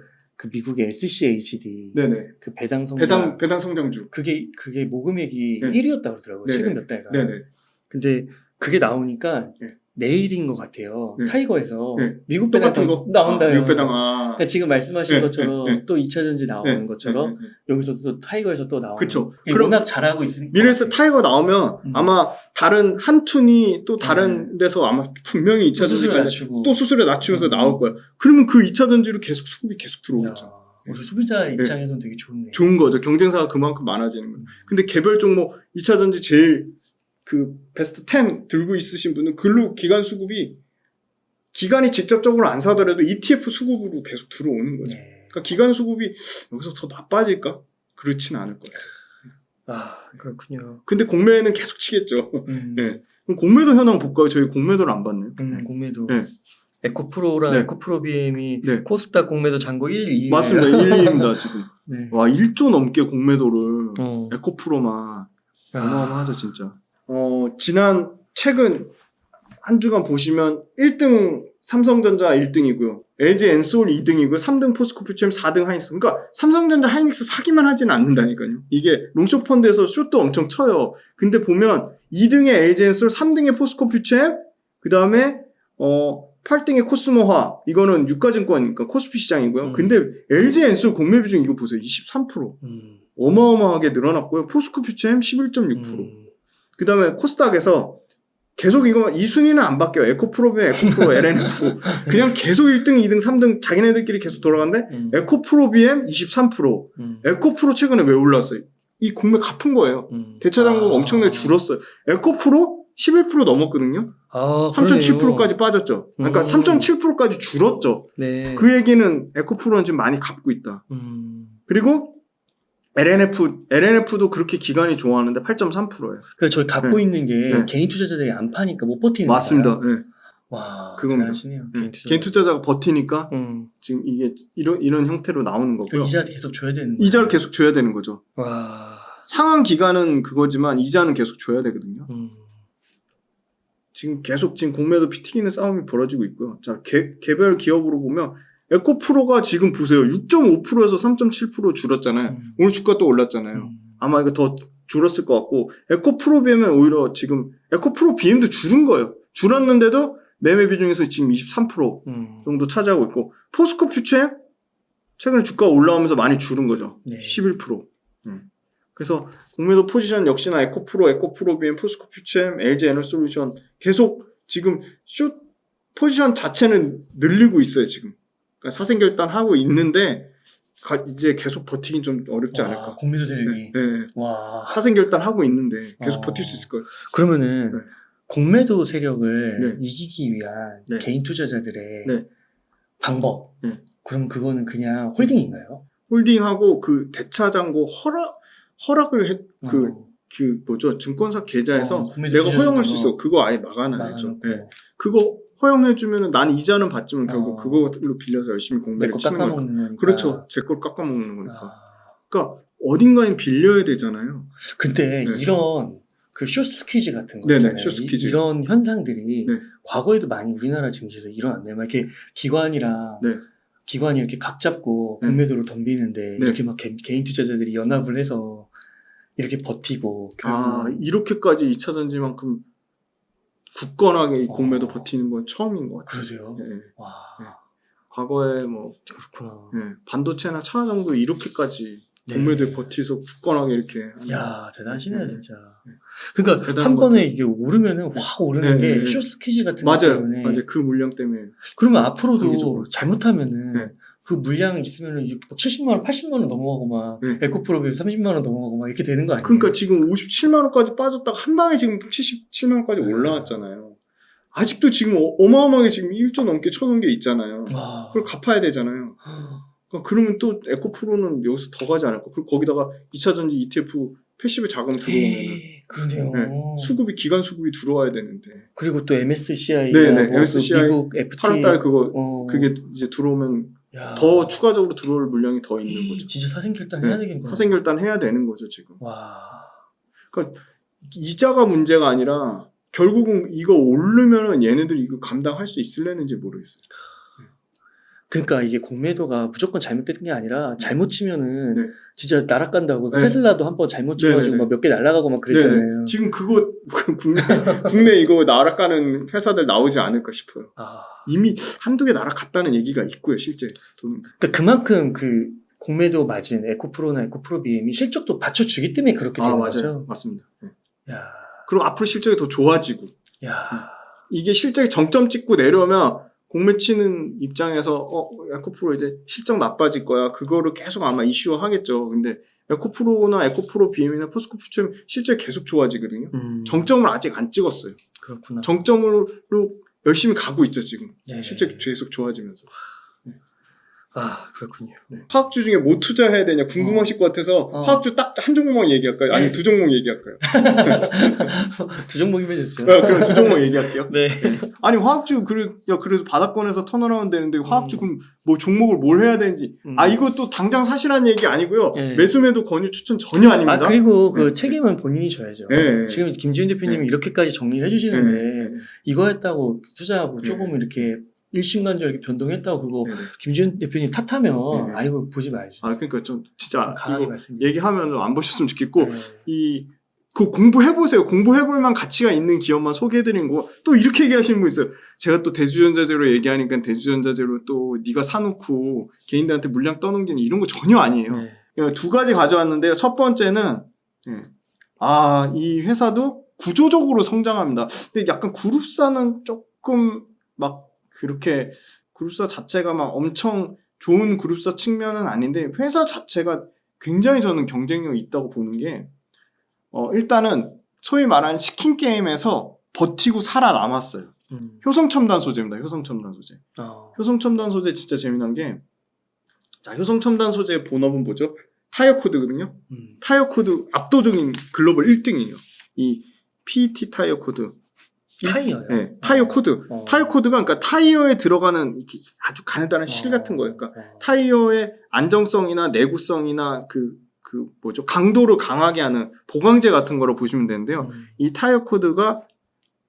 미국의 SCHD. 네네. 배당 성장주. 그게 모금액이 1위였다고 그러더라고요. 네네. 최근 몇 달간. 네네. 근데 그게 나오니까 내일인 것 같아요. 타이거에서 미국 배당 똑같은 거 나온다요. 미국 배당. 그러니까 지금 말씀하신 것처럼 또 2차전지 나오는 것처럼 여기서도 또 타이거에서 또 나오는. 그렇죠. 그럼 워낙 잘하고 있으니까. 미래에서 타이거 나오면 아마 다른 한툰이 또 다른 데서 아마 분명히 2차전지 또 수수료 낮추면서 나올 거예요. 그러면 그 2차전지로 계속 수급이 계속 들어오겠죠. 소비자 입장에서는 되게 좋네요. 좋은 거죠. 경쟁사가 그만큼 많아지는 거예요. 근데 개별 종목 2차전지 제일 베스트 10 들고 있으신 분은 기간 수급이 기간이 직접적으로 안 사더라도 ETF 수급으로 계속 들어오는 거죠. 그러니까 기간 수급이 여기서 더 나빠질까? 그렇지는 않을 거예요. 그렇군요. 근데 공매는 계속 치겠죠. 네. 그럼 공매도 현황 볼까요? 저희 공매도를 안 봤네요. 공매도. 네. 에코프로랑 에코프로 BM이 코스닥 공매도 잔고 1, 2. 맞습니다. 1, 2입니다, 지금. 네. 와, 1조 넘게 공매도를 에코프로만. 어마어마하죠, 진짜. 최근 한 주간 보시면 1등 삼성전자 1등이고요. LG 엔솔 2등이고요. 3등 포스코퓨처엠 4등 하이닉스. 그러니까 삼성전자 하이닉스 사기만 하지는 않는다니까요. 이게 롱숏 펀드에서 숏도 엄청 쳐요. 근데 보면 2등에 LG 엔솔, 3등에 포스코퓨처엠, 그 다음에 8등에 코스모화. 이거는 유가증권이니까 코스피 시장이고요. 근데 LG 엔솔 공매 비중 이거 보세요. 23%. 어마어마하게 늘어났고요. 포스코퓨처엠 11.6%. 그 다음에 코스닥에서 계속 이 순위는 안 바뀌어요. 에코프로비엠, 에코프로, LNF. 그냥 계속 1등, 2등, 3등 자기네들끼리 계속 돌아가는데 에코프로비엠 23%. 에코프로 최근에 왜 올랐어요? 이 공매 갚은 거예요. 대차 잔고가 엄청나게 줄었어요. 에코프로 11% 넘었거든요. 3.7%까지 빠졌죠. 그러니까 3.7%까지 줄었죠. 네. 그 얘기는 에코프로는 지금 많이 갚고 있다. 그리고 LNF도 그렇게 기관이 좋아하는데 8.3%예요. 그러니까 저희 갖고 있는 게 개인 투자자들이 안 파니까 못 버티는 거예요. 맞습니다. 네. 와, 그겁니다. 대단하시네요. 개인 투자자가 버티니까 지금 이게 이런 형태로 나오는 거고요. 이자를 계속 줘야 되는 거예요. 이자를 계속 줘야 되는 거죠. 와. 상한 기간은 그거지만 이자는 계속 줘야 되거든요. 지금 공매도 피 튀기는 싸움이 벌어지고 있고요. 자, 개별 기업으로 보면 에코프로가 지금 보세요. 6.5%에서 3.7% 줄었잖아요. 오늘 주가 또 올랐잖아요. 아마 이거 더 줄었을 것 같고, 에코프로비엠은 오히려 지금 에코프로비엠도 줄은 거예요. 줄었는데도 매매 비중에서 지금 23% 정도 차지하고 있고, 포스코퓨처엠 최근에 주가 올라오면서 많이 줄은 거죠. 네. 11%. 그래서 공매도 포지션 역시나 에코프로비엠, 포스코퓨처엠, LG 에너솔루션 계속 지금 숏 포지션 자체는 늘리고 있어요, 지금. 그러니까 사생결단하고 있는데 이제 계속 버티긴 좀 어렵지 않을까. 공매도 세력이. 네. 와. 사생결단하고 있는데 계속 버틸 수 있을 거예요. 그러면은 네. 공매도 세력을 네. 이기기 위한 네. 개인 투자자들의 네. 방법. 네. 그럼 그거는 그냥 홀딩인가요? 홀딩하고 그 대차잔고 허락을 뭐죠? 증권사 계좌에서 내가 허용할 수 있어. 그거 아예 막아놔야죠. 네. 그거 허용해주면은 난 이자는 받지만 결국 그걸로 빌려서 열심히 공매를 치는 거니까. 그렇죠. 제 걸 깎아먹는 거니까. 그러니까 어딘가엔 빌려야 되잖아요. 근데 네. 이런 그 숏스퀴즈 같은 거 네네, 있잖아요. 숏스퀴즈. 이런 현상들이 네. 과거에도 많이 우리나라 증시에서 일어났네요. 막 이렇게 기관이 이렇게 각 잡고 네. 공매도를 덤비는데 네. 이렇게 막 개인 투자자들이 연합을 해서 이렇게 버티고 이렇게까지 2차 전지만큼 굳건하게 공매도 버티는 건 처음인 것 같아요. 그러세요? 네. 와. 네. 과거에 그렇구나. 네. 반도체나 차 정도 이렇게까지 공매도에 버티서 굳건하게 이렇게. 야, 대단하시네요, 진짜. 네. 그러니까 한 번에 이게 오르면은 확 오르는 게 숏스퀴즈 같은 거 때문에. 맞아요. 그 물량 때문에. 그러면 앞으로도 잘못하면은 네. 그 물량 있으면은 70만 원, 80만 원 넘어가고 막 네. 에코프로비엠 30만 원 넘어가고 막 이렇게 되는 거 아니에요? 그러니까 지금 57만 원까지 빠졌다가 한 방에 지금 77만 원까지 올라왔잖아요. 아직도 지금 어마어마하게 지금 1조 넘게 쳐놓은 게 있잖아요. 그걸 갚아야 되잖아요. 그러면 또 에코프로는 여기서 더 가지 않을까? 그리고 거기다가 2차전지 ETF 패시브 자금 들어오면은. 그러네요. 네. 기간 수급이 들어와야 되는데. 그리고 또 MSCI, MSCI 미국 FT 8월달 그게 이제 들어오면 더 추가적으로 들어올 물량이 더 있는 거죠. 진짜 사생결단 해야 되겠네요. 사생결단 해야 되는 거죠 지금. 와. 그러니까 이자가 문제가 아니라 결국은 이거 오르면은 얘네들이 이거 감당할 수 있을려는지 모르겠어요. 그러니까 이게 공매도가 무조건 잘못된 게 아니라 잘못 치면은 네. 진짜 날아간다고. 네. 테슬라도 한번 잘못 쳐가지고 막 몇 개 날아가고 막 그랬잖아요. 네네. 지금 그거 국내 이거 날아가는 회사들 나오지 않을까 싶어요. 이미 한두 개 날아갔다는 얘기가 있고요, 실제. 그러니까 그만큼 그 공매도 맞은 에코프로나 에코프로비엠이 실적도 받쳐주기 때문에 그렇게 되는 거죠. 맞아요. 맞습니다. 네. 야. 그리고 앞으로 실적이 더 좋아지고. 야. 이게 실적이 정점 찍고 내려오면 공매 치는 입장에서 에코프로 이제 실적 나빠질 거야. 그거를 계속 아마 이슈화 하겠죠. 근데 에코프로나 에코프로비엠이나 포스코퓨처엠 실적이 계속 좋아지거든요. 정점을 아직 안 찍었어요. 그렇구나. 정점으로 열심히 가고 있죠, 지금. 네. 실적이 계속 좋아지면서. 아, 그렇군요. 화학주 중에 뭐 투자해야 되냐 궁금하실 것 같아서 화학주 딱 한 종목만 얘기할까요? 아니 두 종목 얘기할까요? 두 종목이면 좋죠. 그럼 두 종목 얘기할게요. 네. 아니 화학주 그래서 바닥권에서 턴어라운드 되는데 화학주 그럼 뭐 종목을 뭘 해야 되는지 이것도 당장 사실한 얘기 아니고요. 네. 매수매도 권유 추천 전혀 아닙니다. 그리고 그 책임은 본인이 져야죠. 네. 지금 김지훈 대표님이 이렇게까지 정리를 해주시는데 이거 했다고 투자하고 조금 이렇게 일순간적으로 이렇게 변동했다고 그거 김지훈 대표님 탓하면 이거 보지 말죠. 그러니까 좀 진짜 강하게 말씀드립니다. 얘기하면 안 보셨으면 좋겠고 그 공부해보세요. 공부해볼만 가치가 있는 기업만 소개해드린 거. 또 이렇게 얘기하시는 분 있어요. 제가 또 대주전자재로 얘기하니까 대주전자재로 또 네가 사놓고 개인들한테 물량 떠넘기는 이런 거 전혀 아니에요. 두 가지 가져왔는데요. 첫 번째는 이 회사도 구조적으로 성장합니다. 근데 약간 그룹사는 조금 막 그렇게 그룹사 자체가 막 엄청 좋은 그룹사 측면은 아닌데 회사 자체가 굉장히 저는 경쟁력이 있다고 보는 게 일단은 소위 말하는 치킨 게임에서 버티고 살아남았어요. 효성첨단 소재입니다. 효성첨단 소재. 효성첨단 소재 진짜 재미난 게 효성첨단 소재의 본업은 뭐죠? 타이어 코드거든요. 타이어 코드 압도적인 글로벌 1등이에요. 이 PET 타이어 코드. 타이어요? 네, 타이어 코드. 타이어 코드가 그러니까 타이어에 들어가는 이렇게 아주 가느다란 실 같은 거예요. 그러니까 타이어의 안정성이나 내구성이나 강도를 강하게 하는 보강제 같은 거로 보시면 되는데요. 이 타이어 코드가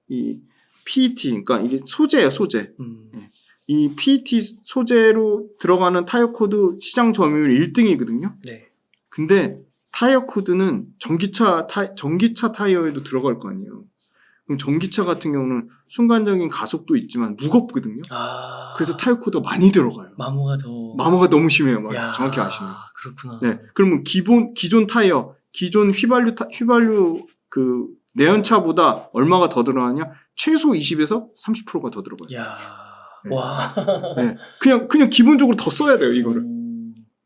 이 PET, 그러니까 이게 소재예요, 소재. 이 PET 소재로 들어가는 타이어 코드 시장 점유율 1등이거든요. 네. 근데 타이어 코드는 전기차 타이어에도 들어갈 거 아니에요. 그럼 전기차 같은 경우는 순간적인 가속도 있지만 무겁거든요. 그래서 타이어 코드가 많이 들어가요. 마모가 너무 심해요. 정확히 아시네요. 그렇구나. 네. 그러면 기존 타이어, 기존 휘발유 그 내연차보다 얼마가 더 들어가냐? 최소 20에서 30%가 더 들어가요. 네. 와. 네. 그냥 기본적으로 더 써야 돼요, 이거를.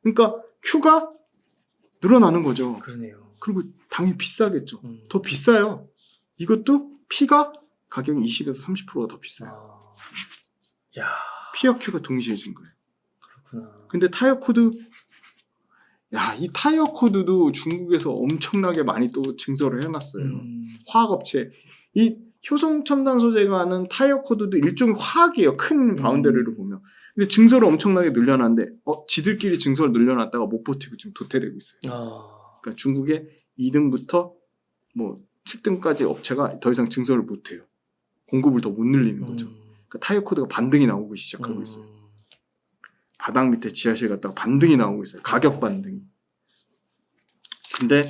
그러니까 Q가 늘어나는 거죠. 그러네요. 그리고 당연히 비싸겠죠. 더 비싸요. 이것도 P가 가격이 20에서 30%가 더 비싸요. P와 Q가 동시에 진 거예요. 그렇구나. 근데 타이어 코드, 이 타이어 코드도 중국에서 엄청나게 많이 또 증설을 해놨어요. 화학업체. 이 효성첨단 소재가 하는 타이어 코드도 일종의 화학이에요. 큰 바운더리를 보면. 근데 증설을 엄청나게 늘려놨는데, 지들끼리 증설을 늘려놨다가 못 버티고 지금 도태되고 있어요. 그러니까 중국의 2등부터 7등까지 업체가 더 이상 증설을 못해요. 공급을 더 못 늘리는 거죠. 그러니까 타이어 코드가 반등이 나오고 시작하고 있어요. 바닥 밑에 지하실 갔다가 반등이 나오고 있어요. 가격 반등이. 근데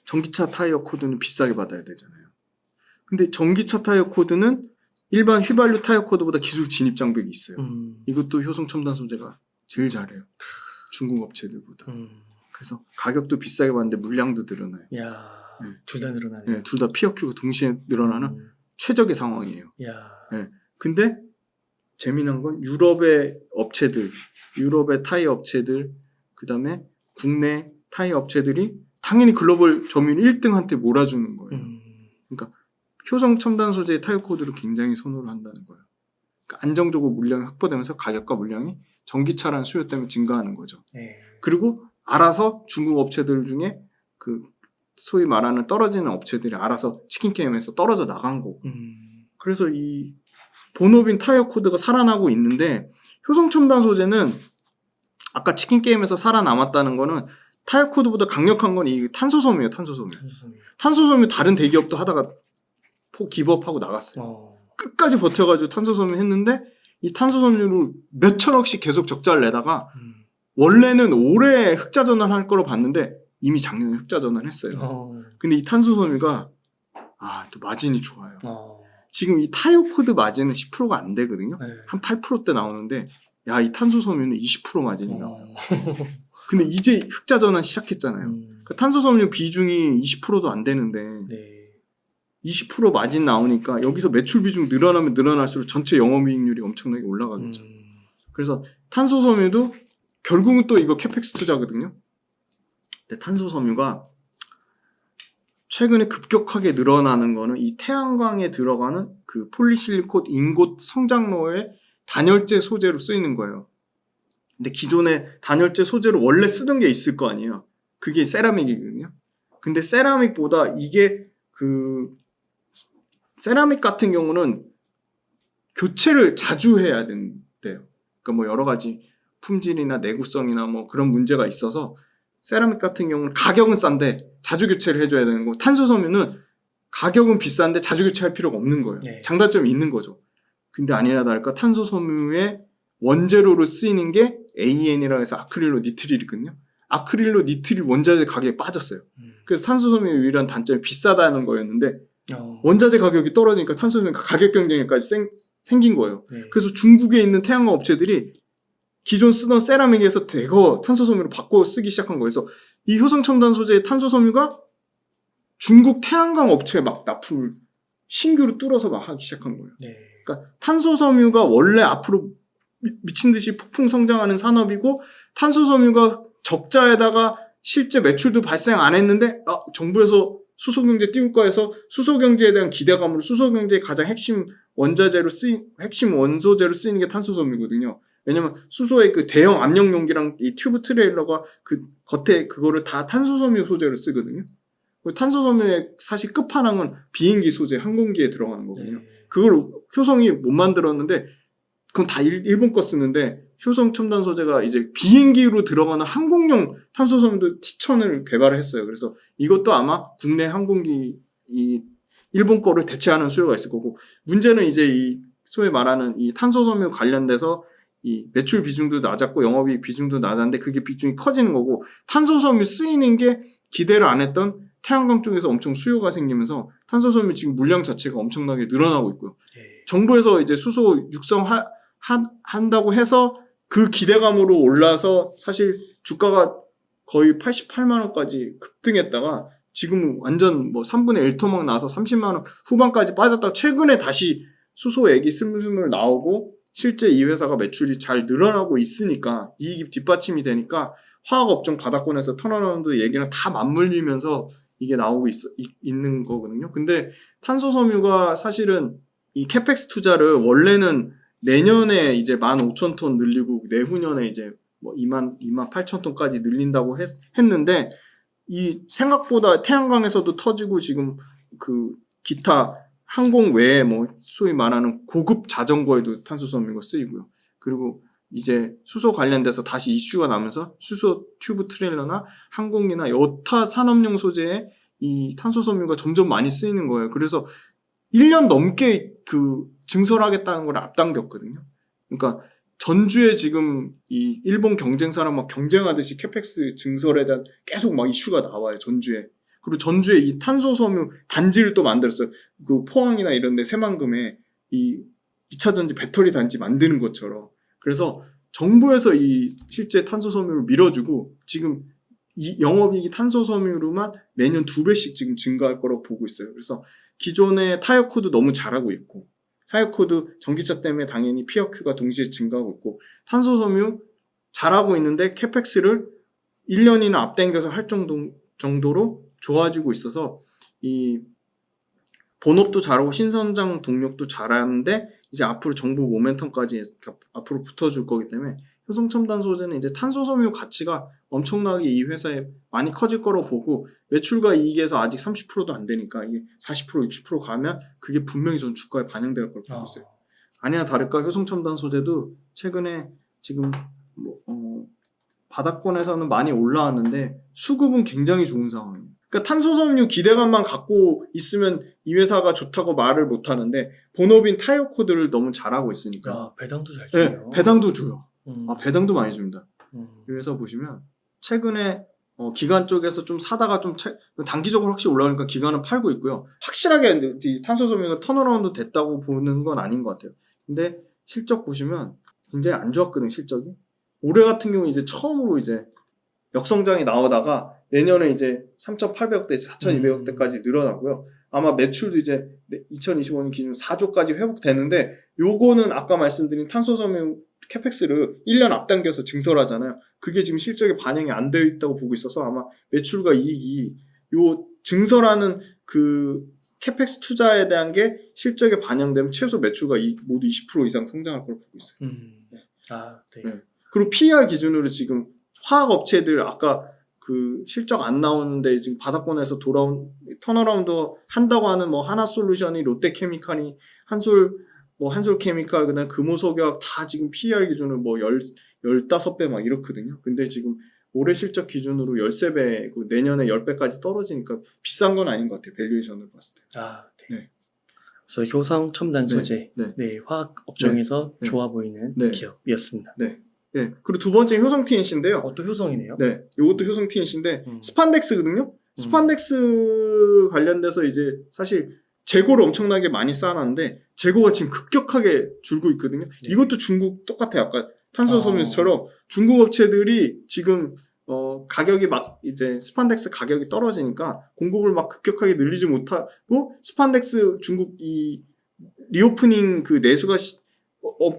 전기차 타이어 코드는 비싸게 받아야 되잖아요. 근데 전기차 타이어 코드는 일반 휘발유 타이어 코드보다 기술 진입 장벽이 있어요. 이것도 효성첨단 소재가 제일 잘해요. 중국 업체들보다. 그래서 가격도 비싸게 받는데 물량도 늘어나요. 둘 다 늘어나네요. 네, 둘 다 P와 Q가 동시에 늘어나는 최적의 상황이에요. 네. 근데 재미난 건 유럽의 업체들, 유럽의 타이어 업체들, 그 다음에 국내 타이어 업체들이 당연히 글로벌 점유율 1등한테 몰아주는 거예요. 그러니까 효성첨단 소재의 타이어 코드를 굉장히 선호를 한다는 거예요. 그러니까 안정적으로 물량이 확보되면서 가격과 물량이 전기차라는 수요 때문에 증가하는 거죠. 그리고 알아서 중국 업체들 중에 소위 말하는 떨어지는 업체들이 알아서 치킨 게임에서 떨어져 나간 거고. 그래서 이 본업인 타이어 코드가 살아나고 있는데 효성첨단 소재는 아까 치킨 게임에서 살아남았다는 거는 타이어 코드보다 강력한 건 이 탄소섬유예요. 탄소섬유 다른 대기업도 하다가 기부업하고 나갔어요. 끝까지 버텨가지고 탄소섬유 했는데 이 탄소섬유를 몇 천억씩 계속 적자를 내다가 원래는 올해 흑자 전환할 거로 봤는데 이미 작년에 흑자 전환했어요. 근데 이 탄소섬유가 또 마진이 좋아요. 지금 이 타이어 코드 마진은 10%가 안 되거든요. 한 8%대 나오는데 이 탄소섬유는 20% 마진이 나와요. 근데 이제 흑자 전환 시작했잖아요. 그러니까 탄소섬유 비중이 20%도 안 되는데 20% 마진 나오니까 여기서 매출 비중 늘어나면 늘어날수록 전체 영업이익률이 엄청나게 올라가겠죠. 그래서 탄소섬유도 결국은 또 이거 캐펙스 투자거든요. 근데 탄소섬유가 최근에 급격하게 늘어나는 거는 이 태양광에 들어가는 그 폴리실리콘 인곳 성장로의 단열재 소재로 쓰이는 거예요. 근데 기존의 단열재 소재로 원래 쓰던 게 있을 거 아니에요. 그게 세라믹이거든요. 근데 세라믹보다 이게 세라믹 같은 경우는 교체를 자주 해야 된대요. 그러니까 뭐 여러 가지 품질이나 내구성이나 뭐 그런 문제가 있어서 세라믹 같은 경우는 가격은 싼데 자주 교체를 해줘야 되는 거고, 탄소 섬유는 가격은 비싼데 자주 교체할 필요가 없는 거예요. 네. 장단점이 있는 거죠. 근데 아니나 다를까 탄소 섬유의 원재료로 쓰이는 게 AN이라고 해서 아크릴로 니트릴이거든요. 아크릴로 니트릴 원자재 가격이 빠졌어요. 그래서 탄소 섬유의 유일한 단점이 비싸다는 거였는데 원자재 가격이 떨어지니까 탄소 섬유 가격 경쟁력까지 생긴 거예요. 네. 그래서 중국에 있는 태양광 업체들이 기존 쓰던 세라믹에서 대거 탄소 섬유로 바꿔 쓰기 시작한 거예요. 그래서 이 효성 첨단 소재의 탄소 섬유가 중국 태양광 업체에 막 납품을 신규로 뚫어서 막 하기 시작한 거예요. 네. 그러니까 탄소 섬유가 원래 앞으로 미친 듯이 폭풍 성장하는 산업이고, 탄소 섬유가 적자에다가 실제 매출도 발생 안 했는데 정부에서 수소경제 띄울까 해서 수소경제에 대한 기대감으로 수소경제의 가장 핵심 원소재로 쓰이는 게 탄소 섬유거든요. 왜냐면 수소의 그 대형 압력 용기랑 이 튜브 트레일러가 그 겉에 그거를 다 탄소 섬유 소재로 쓰거든요. 탄소 섬유의 사실 끝판왕은 비행기 소재, 항공기에 들어가는 거거든요. 그걸 효성이 못 만들었는데 그건 다 일본 거 쓰는데, 효성 첨단 소재가 이제 비행기로 들어가는 항공용 탄소 섬유 T1000을 개발을 했어요. 그래서 이것도 아마 국내 항공기 이 일본 거를 대체하는 수요가 있을 거고, 문제는 이제 이 소위 말하는 이 탄소 섬유 관련돼서 이 매출 비중도 낮았고 영업이익 비중도 낮았는데 그게 비중이 커지는 거고, 탄소 섬유 쓰이는 게 기대를 안 했던 태양광 쪽에서 엄청 수요가 생기면서 탄소 섬유 지금 물량 자체가 엄청나게 늘어나고 있고요. 정부에서 이제 수소 한다고 해서 그 기대감으로 올라서 사실 주가가 거의 88만 원까지 급등했다가 지금은 완전 뭐 3분의 1토막 나서 30만 원 후반까지 빠졌다가 최근에 다시 수소액이 스물스물 나오고 실제 이 회사가 매출이 잘 늘어나고 있으니까 이익이 뒷받침이 되니까 화학업종 바닥권에서 턴어라운드 얘기랑 다 맞물리면서 이게 나오고 있는 거거든요. 근데 탄소 섬유가 사실은 이 캐펙스 투자를 원래는 내년에 이제 15,000톤 늘리고 내후년에 이제 뭐 28,000톤까지 늘린다고 했는데, 이 생각보다 태양광에서도 터지고 지금 그 기타 항공 외에 뭐 소위 말하는 고급 자전거에도 탄소 섬유가 쓰이고요. 그리고 이제 수소 관련돼서 다시 이슈가 나면서 수소 튜브 트레일러나 항공기나 여타 산업용 소재에 이 탄소 섬유가 점점 많이 쓰이는 거예요. 그래서 1년 넘게 그 증설하겠다는 걸 앞당겼거든요. 그러니까 전주에 지금 이 일본 경쟁사랑 막 경쟁하듯이 캐펙스 증설에 대한 계속 막 이슈가 나와요, 전주에. 그리고 전주에 이 탄소 섬유 단지를 또 만들었어요. 그 포항이나 이런 데 새만금에 이 2차 전지 배터리 단지 만드는 것처럼. 그래서 정부에서 이 실제 탄소 섬유를 밀어주고 지금 이 영업이익이 탄소 섬유로만 매년 2배씩 지금 증가할 거라고 보고 있어요. 그래서 기존의 타이어 코드 너무 잘하고 있고, 타이어 코드 전기차 때문에 당연히 PRQ가 동시에 증가하고 있고, 탄소 섬유 잘하고 있는데 캐펙스를 1년이나 앞당겨서 할 정도로 좋아지고 있어서 이 본업도 잘하고 신선장 동력도 잘하는데 이제 앞으로 정부 모멘텀까지 앞으로 붙어줄 거기 때문에 효성첨단 소재는 이제 탄소 섬유 가치가 엄청나게 이 회사에 많이 커질 거라고 보고, 매출과 이익에서 아직 30%도 안 되니까 이게 40% 60% 가면 그게 분명히 전 주가에 반영될 걸 보고 있어요. 아니나 다를까 효성첨단 소재도 최근에 지금 바닥권에서는 많이 올라왔는데 수급은 굉장히 좋은 상황이에요. 그러니까 탄소 섬유 기대감만 갖고 있으면 이 회사가 좋다고 말을 못 하는데 본업인 타이어 코드를 너무 잘하고 있으니까. 배당도 잘 줘요. 네, 배당도 줘요. 배당도 많이 줍니다. 이 회사 보시면 최근에 기관 쪽에서 좀 사다가 좀 단기적으로 확실히 올라가니까 기관은 팔고 있고요. 확실하게 이 탄소 섬유가 턴어라운드 됐다고 보는 건 아닌 것 같아요. 근데 실적 보시면 굉장히 안 좋았거든요, 실적이. 올해 같은 경우 이제 처음으로 이제 역성장이 나오다가 내년에 이제 3,800억대, 4,200억대까지 늘어나고요. 아마 매출도 이제 2025년 기준 4조까지 회복되는데, 요거는 아까 말씀드린 탄소 섬유 캐펙스를 1년 앞당겨서 증설하잖아요. 그게 지금 실적에 반영이 안 되어 있다고 보고 있어서 아마 매출과 이익이 요 증설하는 그 캐펙스 투자에 대한 게 실적에 반영되면 최소 매출과 이익 모두 20% 이상 성장할 걸 보고 있어요. 네. 네. 그리고 PER 기준으로 지금 화학 업체들 아까 그 실적 안 나오는데 지금 바닥권에서 돌아온 턴어라운드 한다고 하는 뭐 하나솔루션이 롯데케미칼이 한솔케미칼 그다음 금호석유학 다 지금 PER 기준으로 뭐 15배 막 이렇거든요. 근데 지금 올해 실적 기준으로 13배, 내년에 10배까지 떨어지니까 비싼 건 아닌 것 같아요. 밸류에이션을 봤을 때. 네. 네. 그래서 효성 첨단 소재, 네, 화학 업종에서 좋아 보이는 기업이었습니다. 네. 네. 그리고 두 번째 효성 TNC인데요. 또 효성이네요. 네. 이것도 효성 TNC인데 스판덱스거든요. 스판덱스 관련돼서 이제 사실 재고를 엄청나게 많이 쌓아놨는데 재고가 지금 급격하게 줄고 있거든요. 이것도 중국 똑같아요. 아까 탄소섬유처럼 중국 업체들이 지금 가격이 막 이제 스판덱스 가격이 떨어지니까 공급을 막 급격하게 늘리지 못하고 스판덱스 중국 이 리오프닝 그 내수가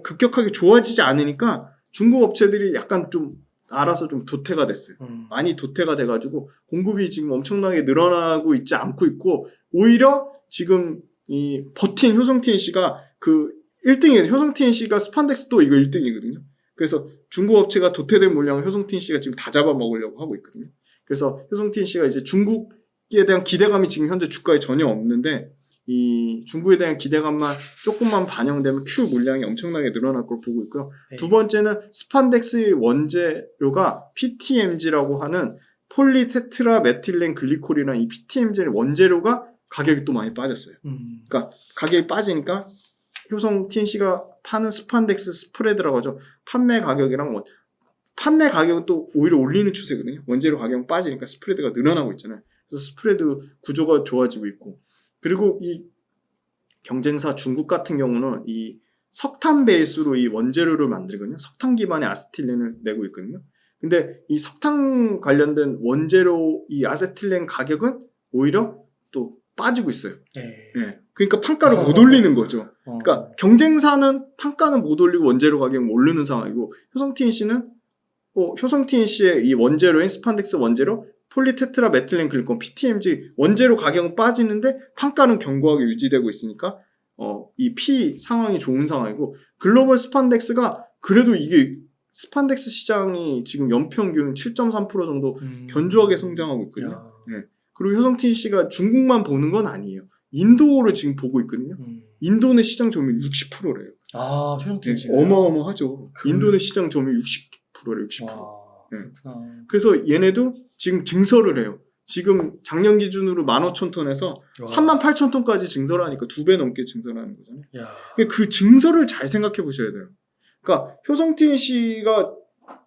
급격하게 좋아지지 않으니까 중국 업체들이 약간 좀 알아서 좀 도태가 됐어요. 많이 도태가 돼가지고 공급이 지금 엄청나게 늘어나고 있지 않고 있고 오히려 지금 이 버틴 효성 TNC가 그 1등이에요. 효성 TNC가 스판덱스도 이거 1등이거든요. 그래서 중국 업체가 도태된 물량을 효성 TNC가 지금 다 잡아먹으려고 하고 있거든요. 그래서 효성 TNC가 이제 중국에 대한 기대감이 지금 현재 주가에 전혀 없는데 이 중국에 대한 기대감만 조금만 반영되면 Q 물량이 엄청나게 늘어날 걸 보고 있고요. 두 번째는 스판덱스의 원재료가 PTMG라고 하는 폴리테트라 메틸렌 글리콜이라는 이 PTMG 원재료가 가격이 또 많이 빠졌어요. 그러니까 가격이 빠지니까 효성 TNC가 파는 스판덱스 스프레드라고 하죠. 판매 가격이랑 판매 가격은 또 오히려 올리는 추세거든요. 원재료 가격은 빠지니까 스프레드가 늘어나고 있잖아요. 그래서 스프레드 구조가 좋아지고 있고 그리고 이 경쟁사 중국 같은 경우는 이 석탄 베이스로 이 원재료를 만들거든요. 석탄 기반의 아세틸렌을 내고 있거든요. 근데 이 석탄 관련된 원재료 이 아세틸렌 가격은 오히려 또 빠지고 있어요. 네. 그러니까 판가를 못 올리는 거죠. 그러니까 경쟁사는 판가는 못 올리고 원재료 가격은 오르는 상황이고 효성 TNC는 효성 TNC의 이 원재료인 스판덱스 원재료 폴리테트라 메틸렌 글리콜 PTMG 원재료 가격은 빠지는데 판가는 견고하게 유지되고 있으니까 이 P 상황이 좋은 상황이고 글로벌 스판덱스가 그래도 이게 스판덱스 시장이 지금 연평균 7.3% 정도 견조하게 성장하고 있거든요. 네. 그리고 효성 TNC가 중국만 보는 건 아니에요. 인도를 지금 보고 있거든요. 인도는 시장 점유율 60%래요. 효성 TNC가 어마어마하죠. 인도는 시장 점유율 60%래요. 60%. 네. 그래서 얘네도 지금 증설을 해요. 지금 작년 기준으로 15,000톤에서 38,000톤까지 증설을 하니까 2배 넘게 증설하는 거잖아요. 그 증설을 잘 생각해 보셔야 돼요. 그러니까 효성 TNC가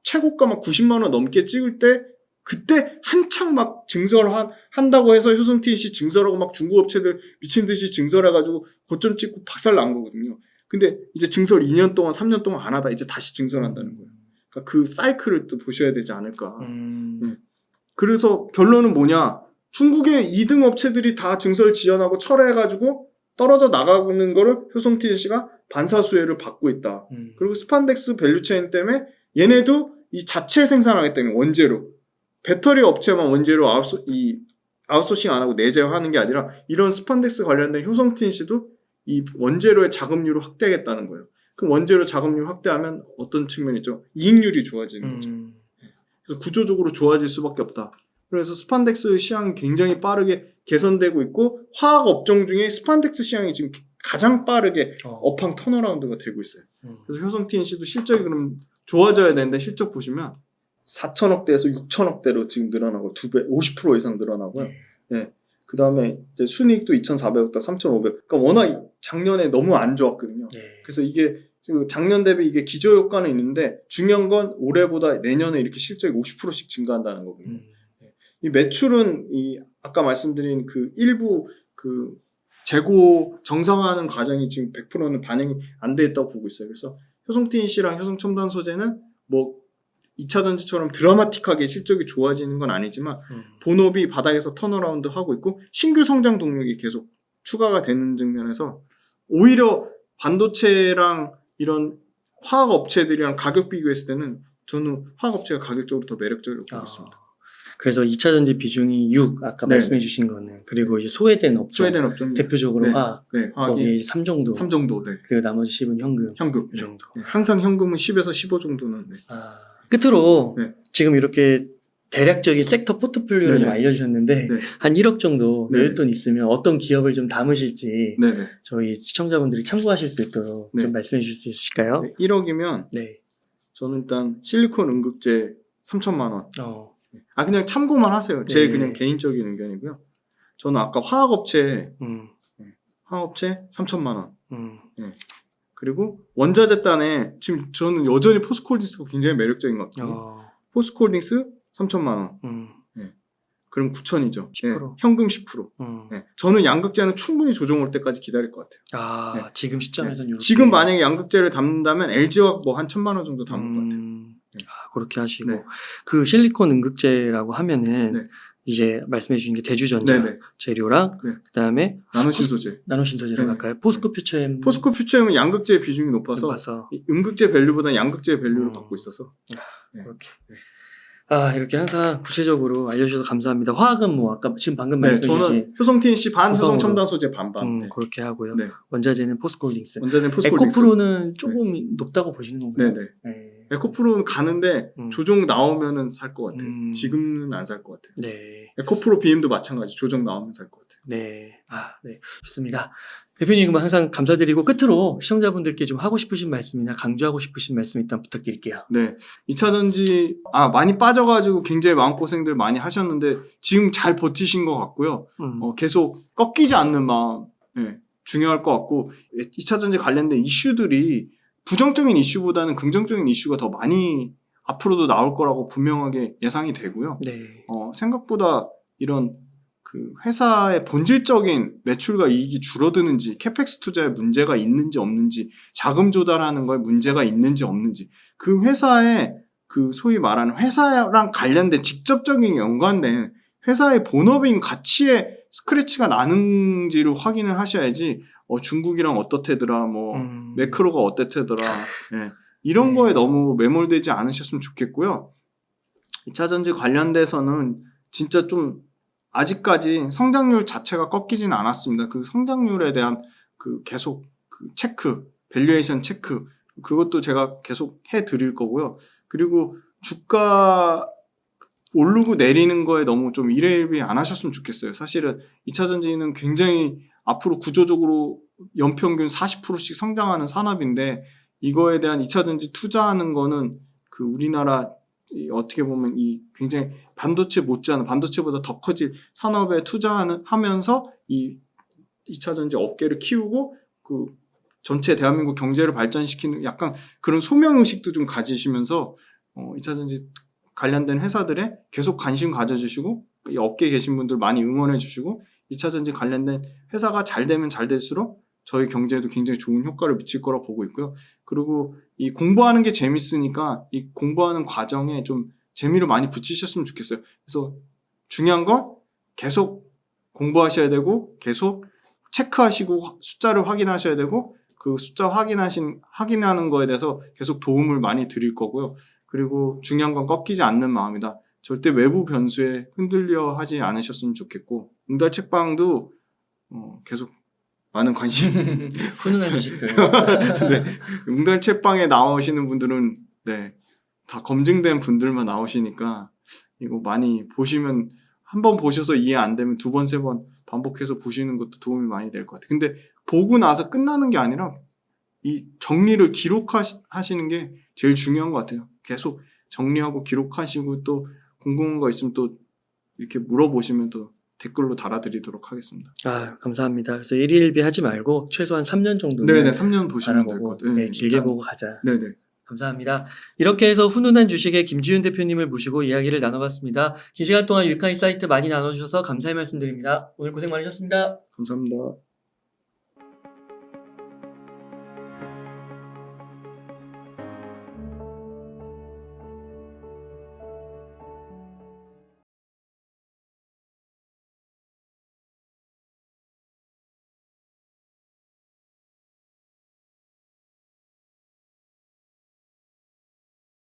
최고가 막 90만 원 넘게 찍을 때 그때 한창 막 증설한다고 해서 효성 TNC 증설하고 막 중국 업체들 미친 듯이 증설해가지고 고점 찍고 박살 난 거거든요. 근데 이제 증설 2년 동안 3년 동안 안 하다 이제 다시 증설한다는 거예요. 그러니까 그 사이클을 또 보셔야 되지 않을까. 그래서 결론은 뭐냐? 중국의 2등 업체들이 다 증설 지연하고 철회해가지고 떨어져 나가는 거를 효성 TNC가 반사수혜를 받고 있다. 그리고 스판덱스 밸류체인 때문에 얘네도 이 자체 생산하기 때문에 원재료 배터리 업체만 원재료 아웃소싱 안 하고 내재하는 게 아니라 이런 스판덱스 관련된 효성 TNC도 이 원재료의 자금률을 확대하겠다는 거예요. 그럼 원재료 자금률 확대하면 어떤 측면이죠? 이익률이 좋아지는 거죠. 그래서 구조적으로 좋아질 수밖에 없다. 그래서 스판덱스 시장이 굉장히 빠르게 개선되고 있고 화학 업종 중에 스판덱스 시장이 지금 가장 빠르게 업황 턴어라운드가 되고 있어요. 그래서 효성 TNC도 실적이 그럼 좋아져야 되는데 실적 보시면 4천억대에서 6천억대로 지금 늘어나고 2배, 50% 이상 늘어나고요. 네. 그 다음에 이제 순이익도 2,400억대, 3,500억. 그러니까 워낙 작년에 너무 안 좋았거든요. 그래서 이게 작년 대비 이게 기저 효과는 있는데 중요한 건 올해보다 내년에 이렇게 실적이 50%씩 증가한다는 거거든요. 이 매출은 이 아까 말씀드린 그 일부 그 재고 정상화하는 과정이 지금 100%는 반영이 안 돼 있다고 보고 있어요. 그래서 효성 TNC랑 효성 첨단 소재는 뭐 2차전지처럼 드라마틱하게 실적이 좋아지는 건 아니지만 본업이 바닥에서 턴어라운드 하고 있고 신규 성장 동력이 계속 추가가 되는 측면에서 오히려 반도체랑 이런 화학 업체들이랑 가격 비교했을 때는 저는 화학 업체가 가격적으로 더 매력적으로 보고 있습니다. 그래서 2차전지 비중이 6, 아까 네. 말씀해 주신 거는. 그리고 이제 소외된 업종. 소외된 업종. 대표적으로 네. 화학. 네. 거기 3 정도. 3 정도. 네. 그리고 나머지 10은 현금. 현금. 이 정도. 네. 항상 현금은 10에서 15 정도는. 네. 끝으로 네. 지금 이렇게 대략적인 섹터 포트폴리오를 좀 네네. 알려주셨는데 네. 한 1억 정도 네네. 메일돈 있으면 어떤 기업을 좀 담으실지 네네. 저희 시청자분들이 참고하실 수 있도록 네. 좀 말씀해 주실 수 있으실까요? 네. 1억이면 네. 저는 일단 실리콘 응급제 3천만 원. 그냥 참고만 하세요. 제 네. 그냥 개인적인 의견이고요. 저는 아까 화학업체 화학업체 3천만 원. 그리고 원자재단에 지금 저는 여전히 포스코홀딩스가 굉장히 매력적인 것 같아요. 포스코홀딩스 3천만 원. 그럼 9천이죠. 10%. 현금 10%. 저는 양극재는 충분히 조정 올 때까지 기다릴 것 같아요. 지금 시점에서는 지금 만약에 양극재를 담는다면 LG화학 뭐 한 1,000만 원 정도 담을 것 같아요. 그렇게 하시고 네. 그 실리콘 응급제라고 하면은 네. 이제 말씀해 주신 게 대주전자 네네. 재료랑 네. 그다음에 나노신소재. 나노신소재로 네. 갈까요? 포스코 퓨처엠. 포스코 퓨처엠은 양극재의 비중이 높아서 이 응극재 밸류보다 양극재 밸류를 갖고 있어서 그렇게. 이렇게 항상 구체적으로 알려주셔서 감사합니다. 화학은 뭐 아까 지금 방금 네, 말씀해 주신 저는 효성 TNC 반, 효성으로. 효성 첨단 소재 반반. 네. 그렇게 하고요. 네. 원자재는 포스코홀딩스. 원자재는 포스코홀딩스. 에코프로는 조금 높다고 보시는 건가요? 네네. 네. 에코프로는 가는데 조정 나오면은 살 것 같아요. 지금은 안 살 것 같아요. 네. 에코프로 BM도 마찬가지. 조정 나오면 살 것 같아요. 네. 네. 좋습니다. 대표님 항상 감사드리고 끝으로 시청자분들께 좀 하고 싶으신 말씀이나 강조하고 싶으신 말씀 일단 부탁드릴게요. 네. 2차전지 많이 빠져가지고 굉장히 마음고생들 많이 하셨는데 지금 잘 버티신 것 같고요. 계속 꺾이지 않는 마음 중요할 것 같고 2차전지 관련된 이슈들이 부정적인 이슈보다는 긍정적인 이슈가 더 많이 앞으로도 나올 거라고 분명하게 예상이 되고요. 네. 생각보다 이런 그 회사의 본질적인 매출과 이익이 줄어드는지, 캐펙스 투자에 문제가 있는지 없는지, 자금 조달하는 거에 문제가 있는지 없는지, 그 회사의 그 소위 말하는 회사랑 관련된 직접적인 연관된 회사의 본업인 가치에 스크래치가 나는지를 확인을 하셔야지 중국이랑 어떻대더라, 매크로가 어떻대더라, 이런 거에 너무 매몰되지 않으셨으면 좋겠고요. 2차전지 관련돼서는 진짜 좀 아직까지 성장률 자체가 꺾이진 않았습니다. 그 성장률에 대한 그 계속 그 체크, 밸류에이션 체크, 그것도 제가 계속 해드릴 거고요. 그리고 주가 오르고 내리는 거에 너무 좀 일회일비 안 하셨으면 좋겠어요. 사실은 2차전지는 굉장히 앞으로 구조적으로 연평균 40%씩 성장하는 산업인데 이거에 대한 2차전지 투자하는 거는 그 우리나라 어떻게 보면 이 굉장히 반도체 못지않은 반도체보다 더 커질 산업에 투자하면서 이 2차전지 업계를 키우고 그 전체 대한민국 경제를 발전시키는 약간 그런 소명의식도 좀 가지시면서 2차전지 관련된 회사들에 계속 관심 가져주시고 이 업계에 계신 분들 많이 응원해 주시고 2차전지 관련된 회사가 잘 되면 잘 될수록 저희 경제에도 굉장히 좋은 효과를 미칠 거라고 보고 있고요. 그리고 이 공부하는 게 재밌으니까 이 공부하는 과정에 좀 재미를 많이 붙이셨으면 좋겠어요. 그래서 중요한 건 계속 공부하셔야 되고 계속 체크하시고 숫자를 확인하셔야 되고 그 숫자 확인하는 거에 대해서 계속 도움을 많이 드릴 거고요. 그리고 중요한 건 꺾이지 않는 마음이다. 절대 외부 변수에 흔들려 하지 않으셨으면 좋겠고 응달 책방도 계속 많은 관심 훈훈한 지식들. 네. 응달 책방에 나오시는 분들은 다 검증된 분들만 나오시니까 이거 많이 보시면 한번 보셔서 이해 안 되면 두 번, 세 번 반복해서 보시는 것도 도움이 많이 될 것 같아요. 근데 보고 나서 끝나는 게 아니라 이 정리를 기록하시는 게 제일 중요한 것 같아요. 계속 정리하고 기록하시고 또 궁금한 거 있으면 또 이렇게 물어보시면 또 댓글로 달아드리도록 하겠습니다. 감사합니다. 그래서 일일비 하지 말고 최소한 3년 정도는 네네 3년 보시면 될 것 같아요. 길게 보고 가자. 네네. 감사합니다. 이렇게 해서 훈훈한 주식의 김지윤 대표님을 모시고 이야기를 나눠봤습니다. 긴 시간 동안 유익한 인사이트 많이 나눠주셔서 감사의 말씀드립니다. 오늘 고생 많으셨습니다. 감사합니다.